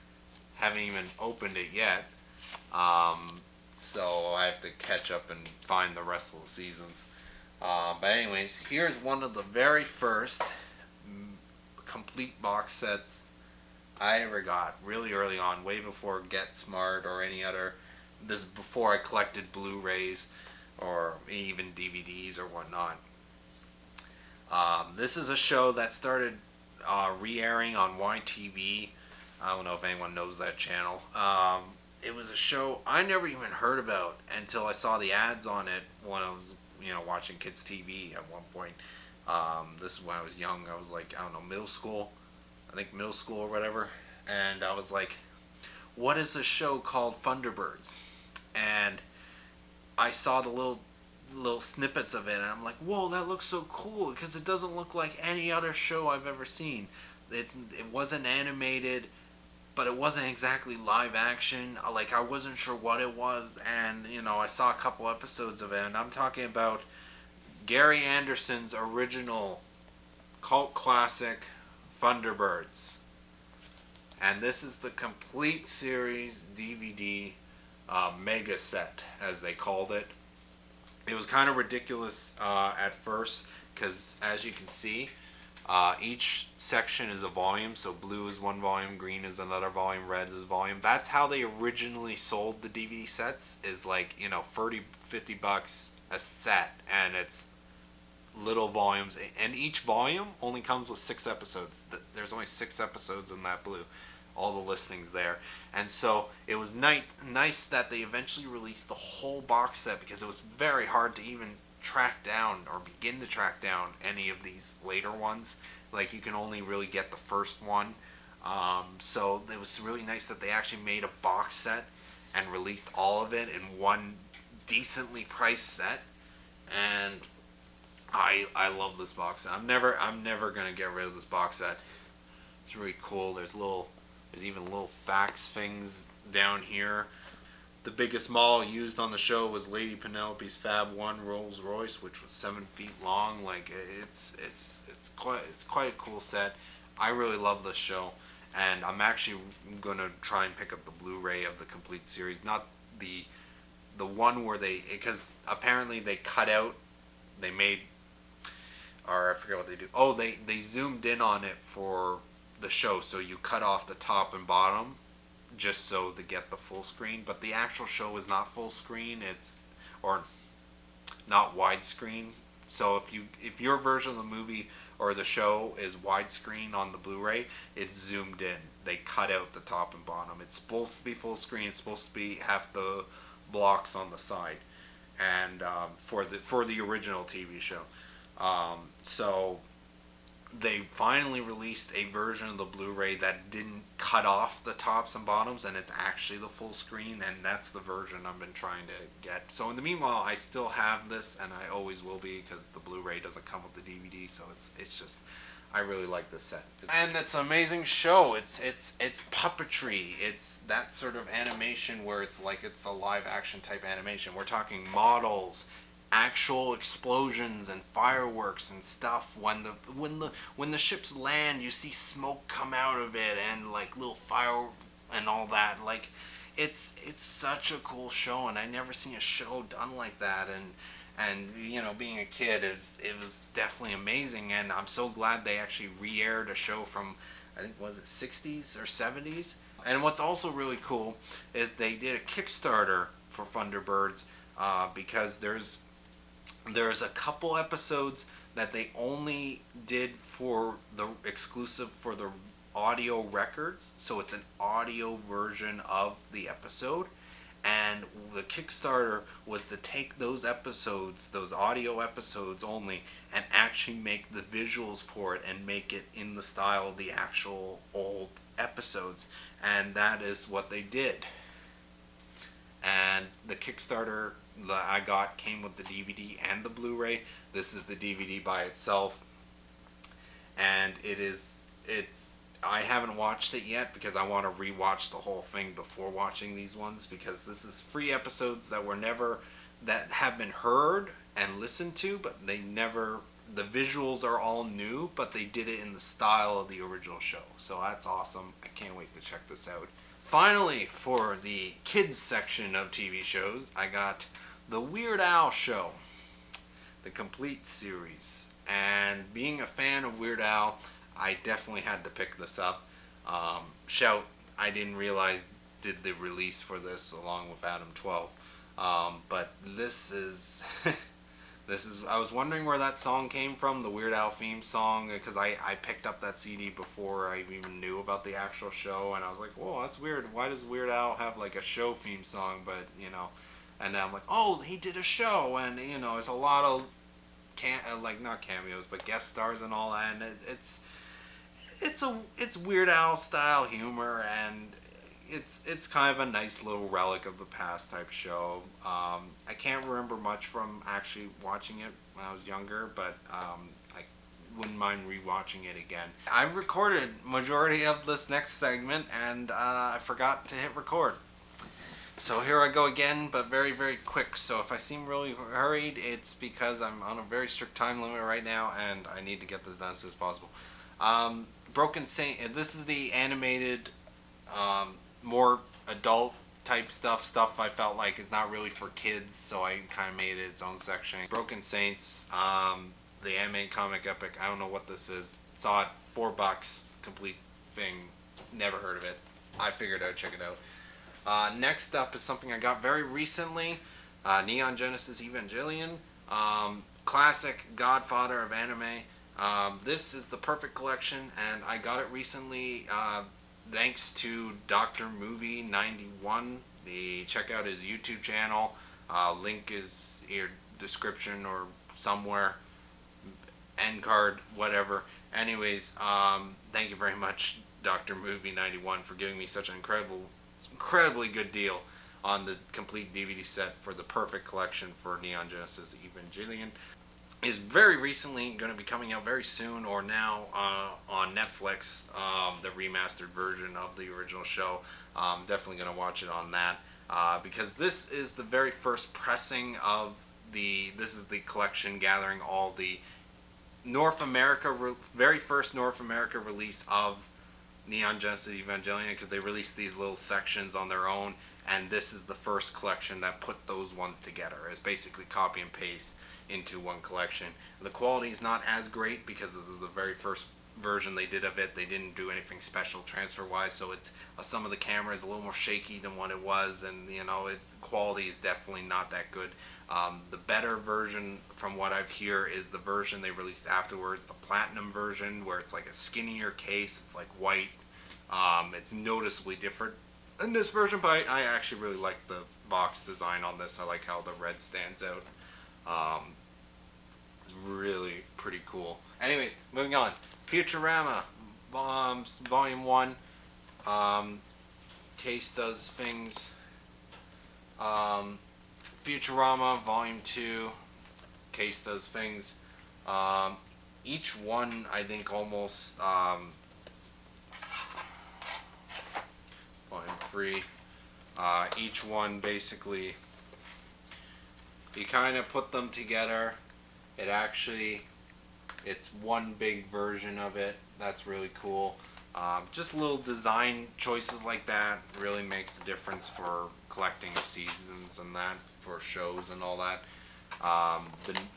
[SPEAKER 1] Haven't even opened it yet. So I have to catch up and find the rest of the seasons. But anyways, here's one of the very first complete box sets I ever got, really early on, way before Get Smart or any other. This is before I collected Blu-rays or even DVDs or whatnot. This is a show that started re-airing on YTV. I don't know if anyone knows that channel. It was a show I never even heard about until I saw the ads on it when I was, watching kids TV at one point. This is when I was young. I was like, I don't know, middle school. I think middle school or whatever. And I was like, what is this show called Thunderbirds? And I saw the little snippets of it, and I'm like, whoa, that looks so cool, because it doesn't look like any other show I've ever seen. It wasn't animated, but it wasn't exactly live action. Like, I wasn't sure what it was, and, I saw a couple episodes of it, and I'm talking about Gary Anderson's original cult classic, Thunderbirds. And this is the complete series DVD mega set, as they called it. It was kind of ridiculous at first because, as you can see, each section is a volume. So blue is one volume, green is another volume, red is a volume. That's how they originally sold the DVD sets, is like, 30, $50 a set, and it's little volumes. And each volume only comes with 6 episodes. There's only 6 episodes in that blue. All the listings there. And so it was nice that they eventually released the whole box set, because it was very hard to even track down or begin to track down any of these later ones. Like, you can only really get the first one. So it was really nice that they actually made a box set and released all of it in one decently priced set. And I love this box set. I'm never gonna get rid of this box set. It's really cool. There's even little facts things down here. The biggest model used on the show was Lady Penelope's Fab 1 Rolls Royce, which was 7 feet long. Like, it's quite a cool set. I really love this show, and I'm actually gonna try and pick up the Blu-ray of the complete series, not the one where because apparently they cut out, they made, or I forget what they do. Oh, they zoomed in on it for the show, so you cut off the top and bottom just so to get the full screen, but the actual show is not full screen, or not widescreen. So if your version of the movie or the show is widescreen on the Blu-ray, it's zoomed in. They cut out the top and bottom. It's supposed to be full screen. It's supposed to be have the blocks on the side, and for the original TV show. So they finally released a version of the Blu-ray that didn't cut off the tops and bottoms, and it's actually the full screen, and that's the version I've been trying to get. So in the meanwhile, I still have this, and I always will be, because the Blu-ray doesn't come with the DVD. So it's just, I really like this set, and it's an amazing show. It's puppetry. It's that sort of animation where it's like it's a live action type animation. We're talking models, actual explosions and fireworks and stuff. When the ships land, you see smoke come out of it, and like little fire and all that. Like, it's such a cool show, and I never seen a show done like that. And being a kid, it was definitely amazing, and I'm so glad they actually re-aired a show from, I think, was it 60s or 70s. And what's also really cool is they did a Kickstarter for Thunderbirds, because there's a couple episodes that they only did for the exclusive for the audio records. So it's an audio version of the episode, and the Kickstarter was to take those episodes, those audio episodes only, and actually make the visuals for it and make it in the style of the actual old episodes. And that is what they did. And the Kickstarter that I got came with the DVD and the Blu-ray. This is the DVD by itself, and I haven't watched it yet because I want to rewatch the whole thing before watching these ones, because this is 3 episodes that have been heard and listened to, but the visuals are all new, but they did it in the style of the original show. So that's awesome. I can't wait to check this out. Finally, for the kids section of TV shows, I got the Weird Al Show, the complete series. And being a fan of Weird Al, I definitely had to pick this up. Shout, I didn't realize did the release for this along with Adam 12. But this is I was wondering where that song came from, the Weird Al theme song, because I picked up that CD before I even knew about the actual show, and I was like, whoa, that's weird. Why does Weird Al have like a show theme song? But and then I'm like, oh, he did a show, and there's a lot of like not cameos, but guest stars and all that, and it's Weird Al style humor, and it's kind of a nice little relic of the past type show. I can't remember much from actually watching it when I was younger, but I wouldn't mind rewatching it again. I recorded majority of this next segment, and I forgot to hit record. So here I go again, but very, very quick. So if I seem really hurried, it's because I'm on a very strict time limit right now, and I need to get this done as soon as possible. Broken Saint. This is the animated, more adult type stuff I felt like is not really for kids, so I kind of made it its own section. Broken Saints, the anime comic epic. I don't know what this is. Saw it $4, complete thing. Never heard of it. I figured I'd check it out. Next up is something I got very recently, Neon Genesis Evangelion, classic godfather of anime. This is the perfect collection, and I got it recently thanks to Dr. Movie 91. Check out his YouTube channel. Link is in description or somewhere, end card, whatever. Anyways, thank you very much, Dr. Movie 91, for giving me such an incredibly good deal on the complete DVD set for the perfect collection for Neon Genesis Evangelion. Is very recently going to be coming out very soon, or now on Netflix, the remastered version of the original show. Definitely going to watch it on that because this is the very first pressing of this is the collection gathering all the very first North America release of Neon Genesis Evangelion, because they released these little sections on their own, and this is the first collection that put those ones together. It's basically copy and paste into one collection. The quality is not as great because this is the very first version they did of it. They didn't do anything special transfer wise, so it's some of the camera is a little more shaky than what it was, and quality is definitely not that good. The better version from what I've heard is the version they released afterwards, the platinum version, where it's like a skinnier case. It's like white. It's noticeably different in this version, but I actually really like the box design on this. I like how the red stands out. It's really pretty cool. Anyways, moving on. Futurama, Volume 1. Case does things. Futurama, Volume 2. Case does things. Each one, I think, almost Volume 3. Each one basically, you kind of put them together. It's one big version of it. That's really cool. Just little design choices like that really makes a difference for collecting seasons and that, for shows and all that.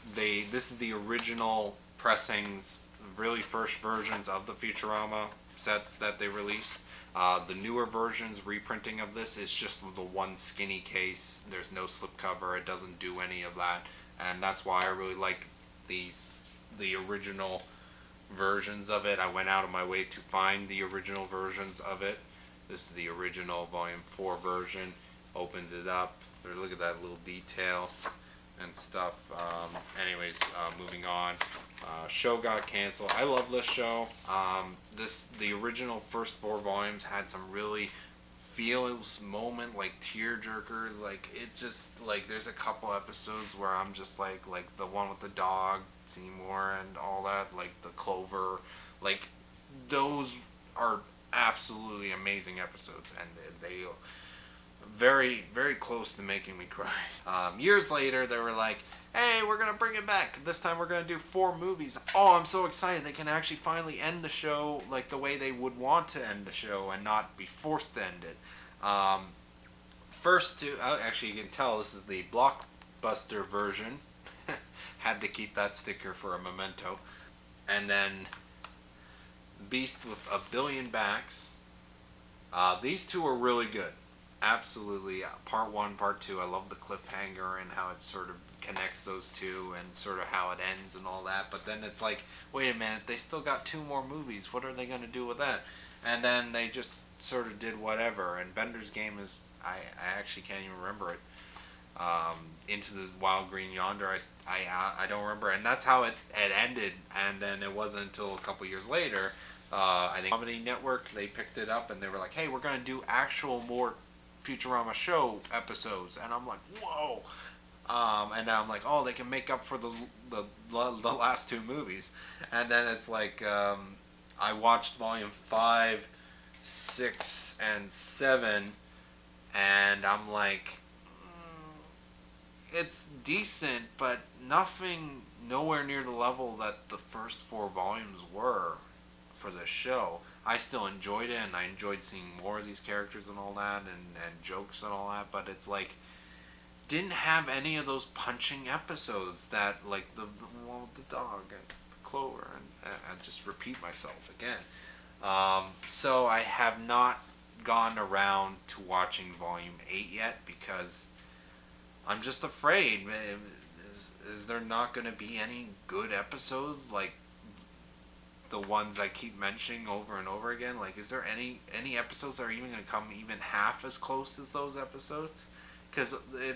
[SPEAKER 1] This is the original pressings, really first versions of the Futurama sets that they released. The newer versions, reprinting of this, is just the one skinny case. There's no slipcover. It doesn't do any of that, and that's why I really like the original versions of it. I went out of my way to find the original versions of it. This is the original Volume 4 version. Opens it up. Look at that little detail and stuff. Anyways, moving on. Show got canceled. I love this show. The original first 4 volumes had some really feels moment, like tearjerkers. Like, it's just like there's a couple episodes where I'm just like the one with the dog Seymour and all that, like the Clover, like those are absolutely amazing episodes, and they very, very close to making me cry. Years later, they were like, hey, we're going to bring it back. This time we're going to do 4 movies. Oh, I'm so excited. They can actually finally end the show like the way they would want to end the show and not be forced to end it. Actually, you can tell this is the blockbuster version. Had to keep that sticker for a memento. And then Beast with a Billion Backs. These two are really good. Absolutely. Part one, part two. I love the cliffhanger and how it sort of connects those two and sort of how it ends and all that. But then it's like, wait a minute, they still got two more movies. What are they going to do with that? And then they just sort of did whatever. And Bender's Game is, I actually can't even remember it. Into the Wild Green Yonder, I don't remember. And that's how it ended. And then it wasn't until a couple years later, I think Comedy Network, they picked it up and they were like, hey, we're going to do actual more Futurama show episodes, and I'm like, whoa. And now I'm like, oh, they can make up for the last two movies. And then it's like, I watched volume 5, 6, and 7, and I'm like, it's decent, but nothing, nowhere near the level that the first 4 volumes were for this show. I still enjoyed it, and I enjoyed seeing more of these characters and all that, and jokes and all that, but it's like, didn't have any of those punching episodes that, like, the one with the dog and the Clover, and I just repeat myself again. So I have not gone around to watching Volume 8 yet, because I'm just afraid, is there not going to be any good episodes, like, the ones I keep mentioning over and over again? Like, is there any episodes that are even going to come even half as close as those episodes? Because the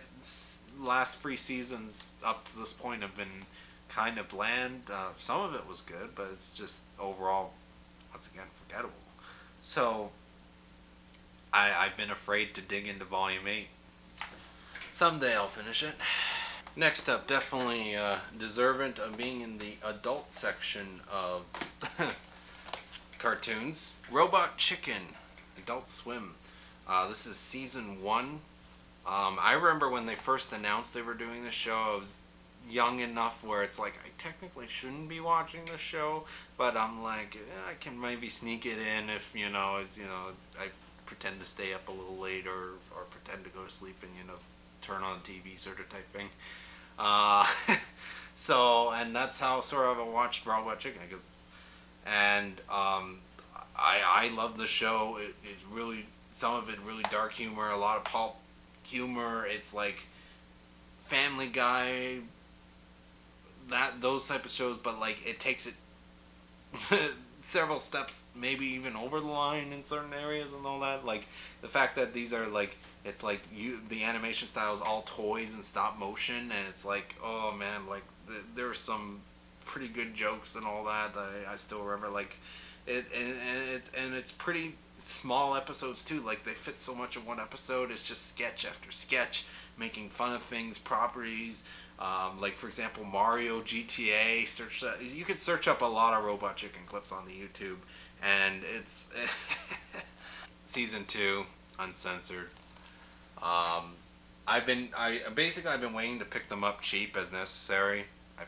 [SPEAKER 1] last 3 seasons up to this point have been kind of bland. Some of it was good, but it's just overall, once again, forgettable. So I've been afraid to dig into Volume 8. Someday I'll finish it. Next up, definitely deserving of being in the adult section of cartoons. Robot Chicken, Adult Swim. This is season 1. I remember when they first announced they were doing the show, I was young enough where it's like, I technically shouldn't be watching the show, but I'm like, I can maybe sneak it in if, I pretend to stay up a little late or pretend to go to sleep and, turn on TV sort of type thing. And that's how sort of I watched Robot Chicken, I love the show. It's really, some of it really dark humor, a lot of pulp humor. It's like Family Guy, those type of shows, but like it takes it several steps, maybe even over the line in certain areas and all that. Like the fact that these are like, it's like the animation style is all toys and stop motion, and it's like, oh man, like there are some pretty good jokes and all that. I still remember, like it's pretty small episodes too. Like they fit so much in one episode. It's just sketch after sketch, making fun of things, properties. Like for example, Mario, GTA. You could search up a lot of Robot Chicken clips on the YouTube, and it's season 2, uncensored. I've been waiting to pick them up cheap as necessary. I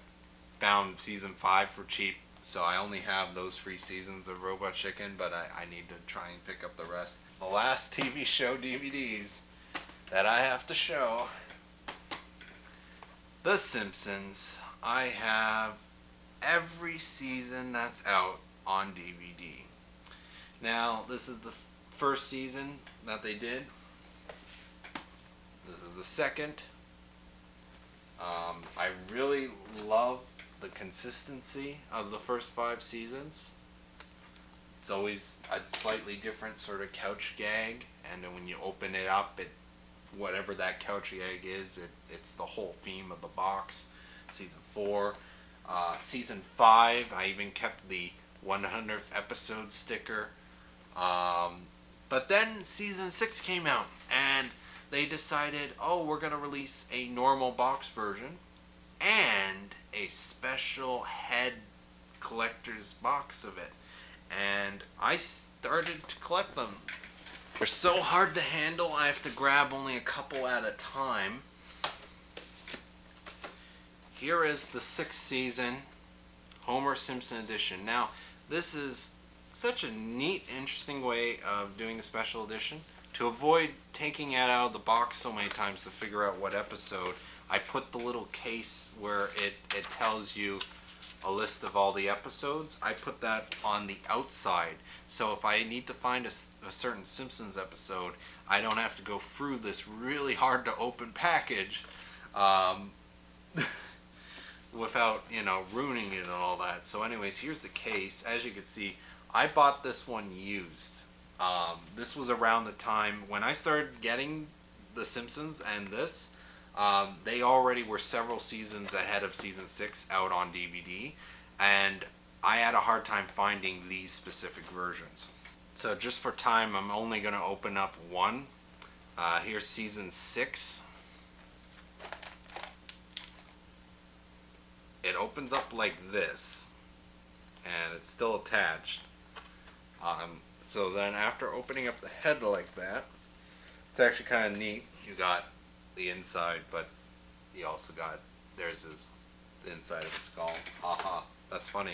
[SPEAKER 1] found season 5 for cheap, so I only have those 3 seasons of Robot Chicken, but I need to try and pick up the rest. The last TV show DVDs that I have to show, The Simpsons. I have every season that's out on DVD. Now, this is the first season that they did. This is the second. I really love the consistency of the first 5 seasons. It's always a slightly different sort of couch gag, and then when you open it up, whatever that couch gag is, it's the whole theme of the box. Season 4. Season 5, I even kept the 100th episode sticker. But then season 6 came out, and they decided, we're going to release a normal box version and a special head collector's box of it. And I started to collect them. They're so hard to handle, I have to grab only a couple at a time. Here is the 6th season, Homer Simpson edition. Now, this is such a neat, interesting way of doing the special edition. To avoid taking it out of the box so many times to figure out what episode, I put the little case where it tells you a list of all the episodes. I put that on the outside So if I need to find a certain Simpsons episode, I don't have to go through this really hard to open package um, without, ruining it and all that. So anyways, here's the case. As you can see, I bought this one used. This was around the time when I started getting The Simpsons and this. They already were several seasons ahead of season 6 out on DVD, and I had a hard time finding these specific versions. So just for time, I'm only going to open up one. Here's season 6. It opens up like this, and it's still attached. So then after opening up the head like that, it's actually kind of neat. You got the inside, but you also got, there's the inside of the skull. Haha, that's funny.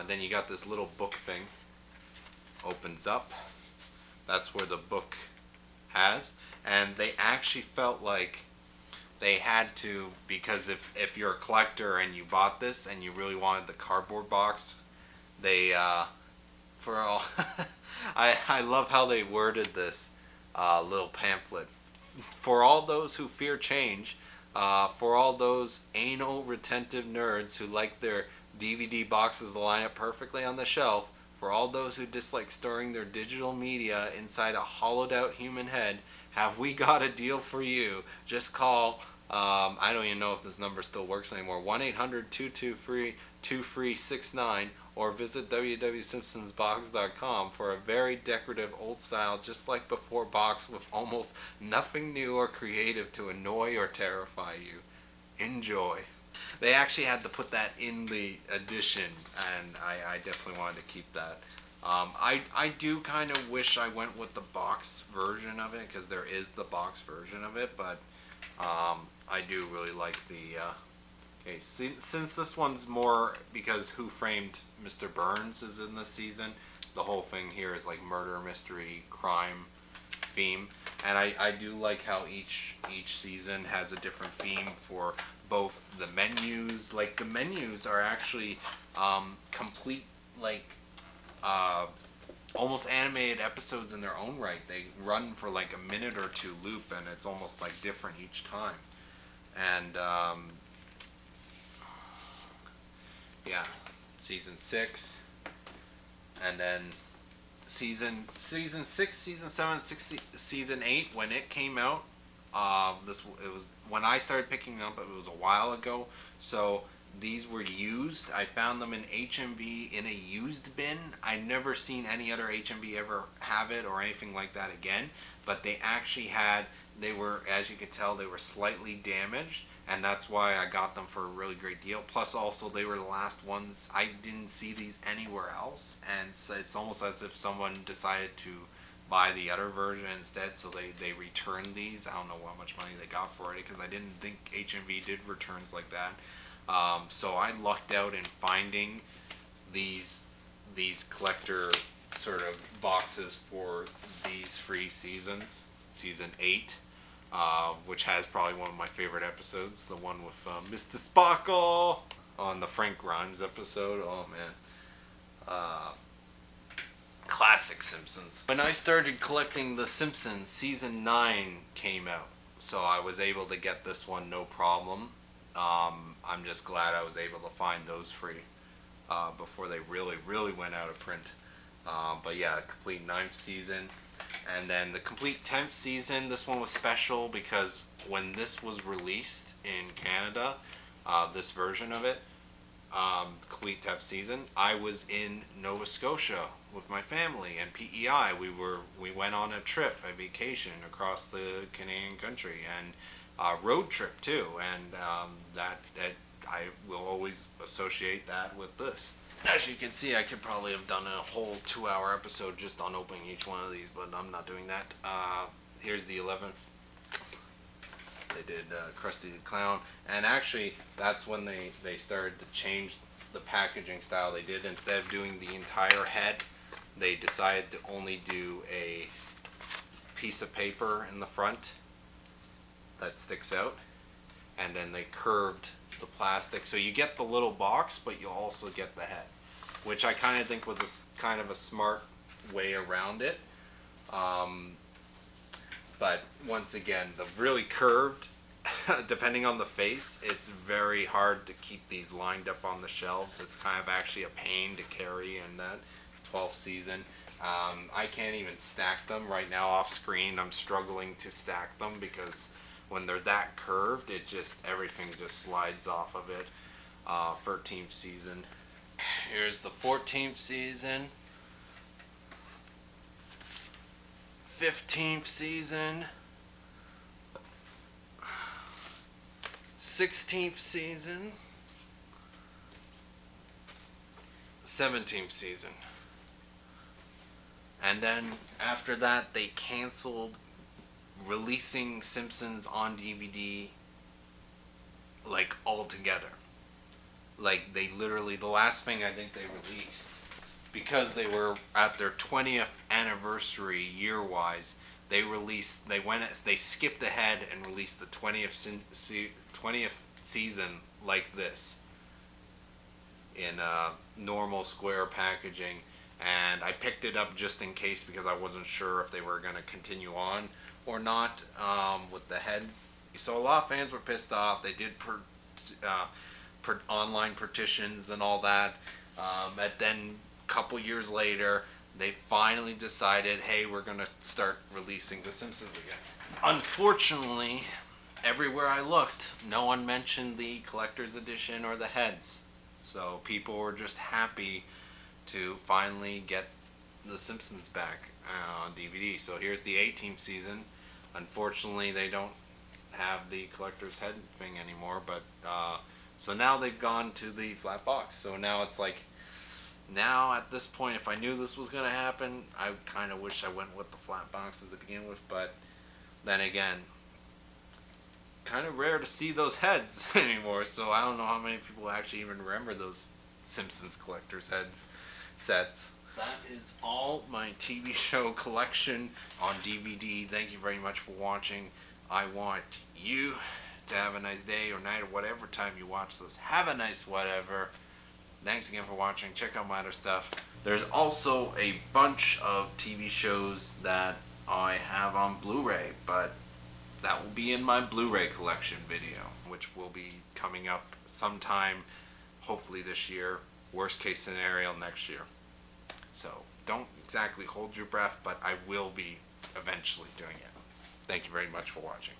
[SPEAKER 1] Then you got this little book thing. Opens up. That's where the book has. And they actually felt like they had to, because if you're a collector and you bought this and you really wanted the cardboard box, they, for all, I love how they worded this little pamphlet. For all those who fear change, for all those anal retentive nerds who like their DVD boxes to line up perfectly on the shelf, for all those who dislike storing their digital media inside a hollowed out human head, have we got a deal for you. Just call, I don't even know if this number still works anymore, 1-800-223-2369, or visit www.simpsonsbox.com for a very decorative old style just like before box with almost nothing new or creative to annoy or terrify you. Enjoy. They actually had to put that in the edition, and I definitely wanted to keep that. I do kind of wish I went with the box version of it, because there is the box version of it, but I do really like the... okay, since this one's more, because Who Framed Mr. Burns is in this season, the whole thing here is like murder, mystery, crime theme. And I do like how each season has a different theme for both the menus. Like, the menus are actually complete, like, almost animated episodes in their own right. They run for like a minute or two loop, and it's almost like different each time. And yeah, season 6, and then season 6, season 7, season 8 when it came out. It was when I started picking them up. It was a while ago, so these were used. I found them in HMB in a used bin. I've never seen any other HMB ever have it or anything like that again. But they actually they were, as you could tell, they were slightly damaged, and that's why I got them for a really great deal. Plus, also, they were the last ones. I didn't see these anywhere else, and so it's almost as if someone decided to buy the other version instead, so they returned these. I don't know how much money they got for it, because I didn't think HMV did returns like that. So I lucked out in finding these collector sort of boxes for these 3 seasons. Season 8, which has probably one of my favorite episodes, the one with Mr. Sparkle on the Frank Grimes episode. Oh man. Classic Simpsons. When I started collecting The Simpsons, season 9 came out, so I was able to get this one no problem. I'm just glad I was able to find those 3 before they really went out of print. But yeah, complete 9th season. And then the complete 10th season, this one was special because when this was released in Canada, this version of it, complete 10th season, I was in Nova Scotia with my family and PEI. We went on a trip, a vacation across the Canadian country, and road trip too, and that I will always associate that with this. As you can see, I could probably have done a whole 2-hour episode just on opening each one of these, but I'm not doing that. Here's the 11th. They did Krusty the Clown, and actually that's when they started to change the packaging style. They did, instead of doing the entire head, they decided to only do a piece of paper in the front that sticks out, and then they curved the plastic, so you get the little box, but you also get the head, which I kind of think was kind of a smart way around it. But once again, the really curved, depending on the face, it's very hard to keep these lined up on the shelves. It's kind of actually a pain to carry in that 12th season. I can't even stack them right now off screen. I'm struggling to stack them because when they're that curved, everything just slides off of it. 13th season. Here's the 14th season. 15th season. 16th season. 17th season. And then after that, they canceled releasing Simpsons on DVD like altogether. Like they literally, the last thing I think they released, because they were at their 20th anniversary year-wise, they skipped ahead and released the 20th season like this in normal square packaging. And I picked it up just in case because I wasn't sure if they were going to continue on or not with the heads. So a lot of fans were pissed off. They did online petitions and all that. And then a couple years later, they finally decided, hey, we're going to start releasing The Simpsons again. Unfortunately, everywhere I looked, no one mentioned the collector's edition or the heads. So people were just happy to finally get The Simpsons back on DVD. So here's the 18th season. Unfortunately, they don't have the collector's head thing anymore, but so now they've gone to the flat box. So now it's like, now at this point, if I knew this was going to happen, I kind of wish I went with the flat boxes to begin with, but then again, kind of rare to see those heads anymore, so I don't know how many people actually even remember those Simpsons collector's heads sets. That is all my TV show collection on DVD. Thank you very much for watching. I want you to have a nice day or night or whatever time you watch this. Have a nice whatever. Thanks again for watching. Check out my other stuff. There's also a bunch of TV shows that I have on Blu-ray, but that will be in my Blu-ray collection video, which will be coming up sometime, hopefully this year. Worst case scenario, next year. So don't exactly hold your breath, but I will be eventually doing it. Thank you very much for watching.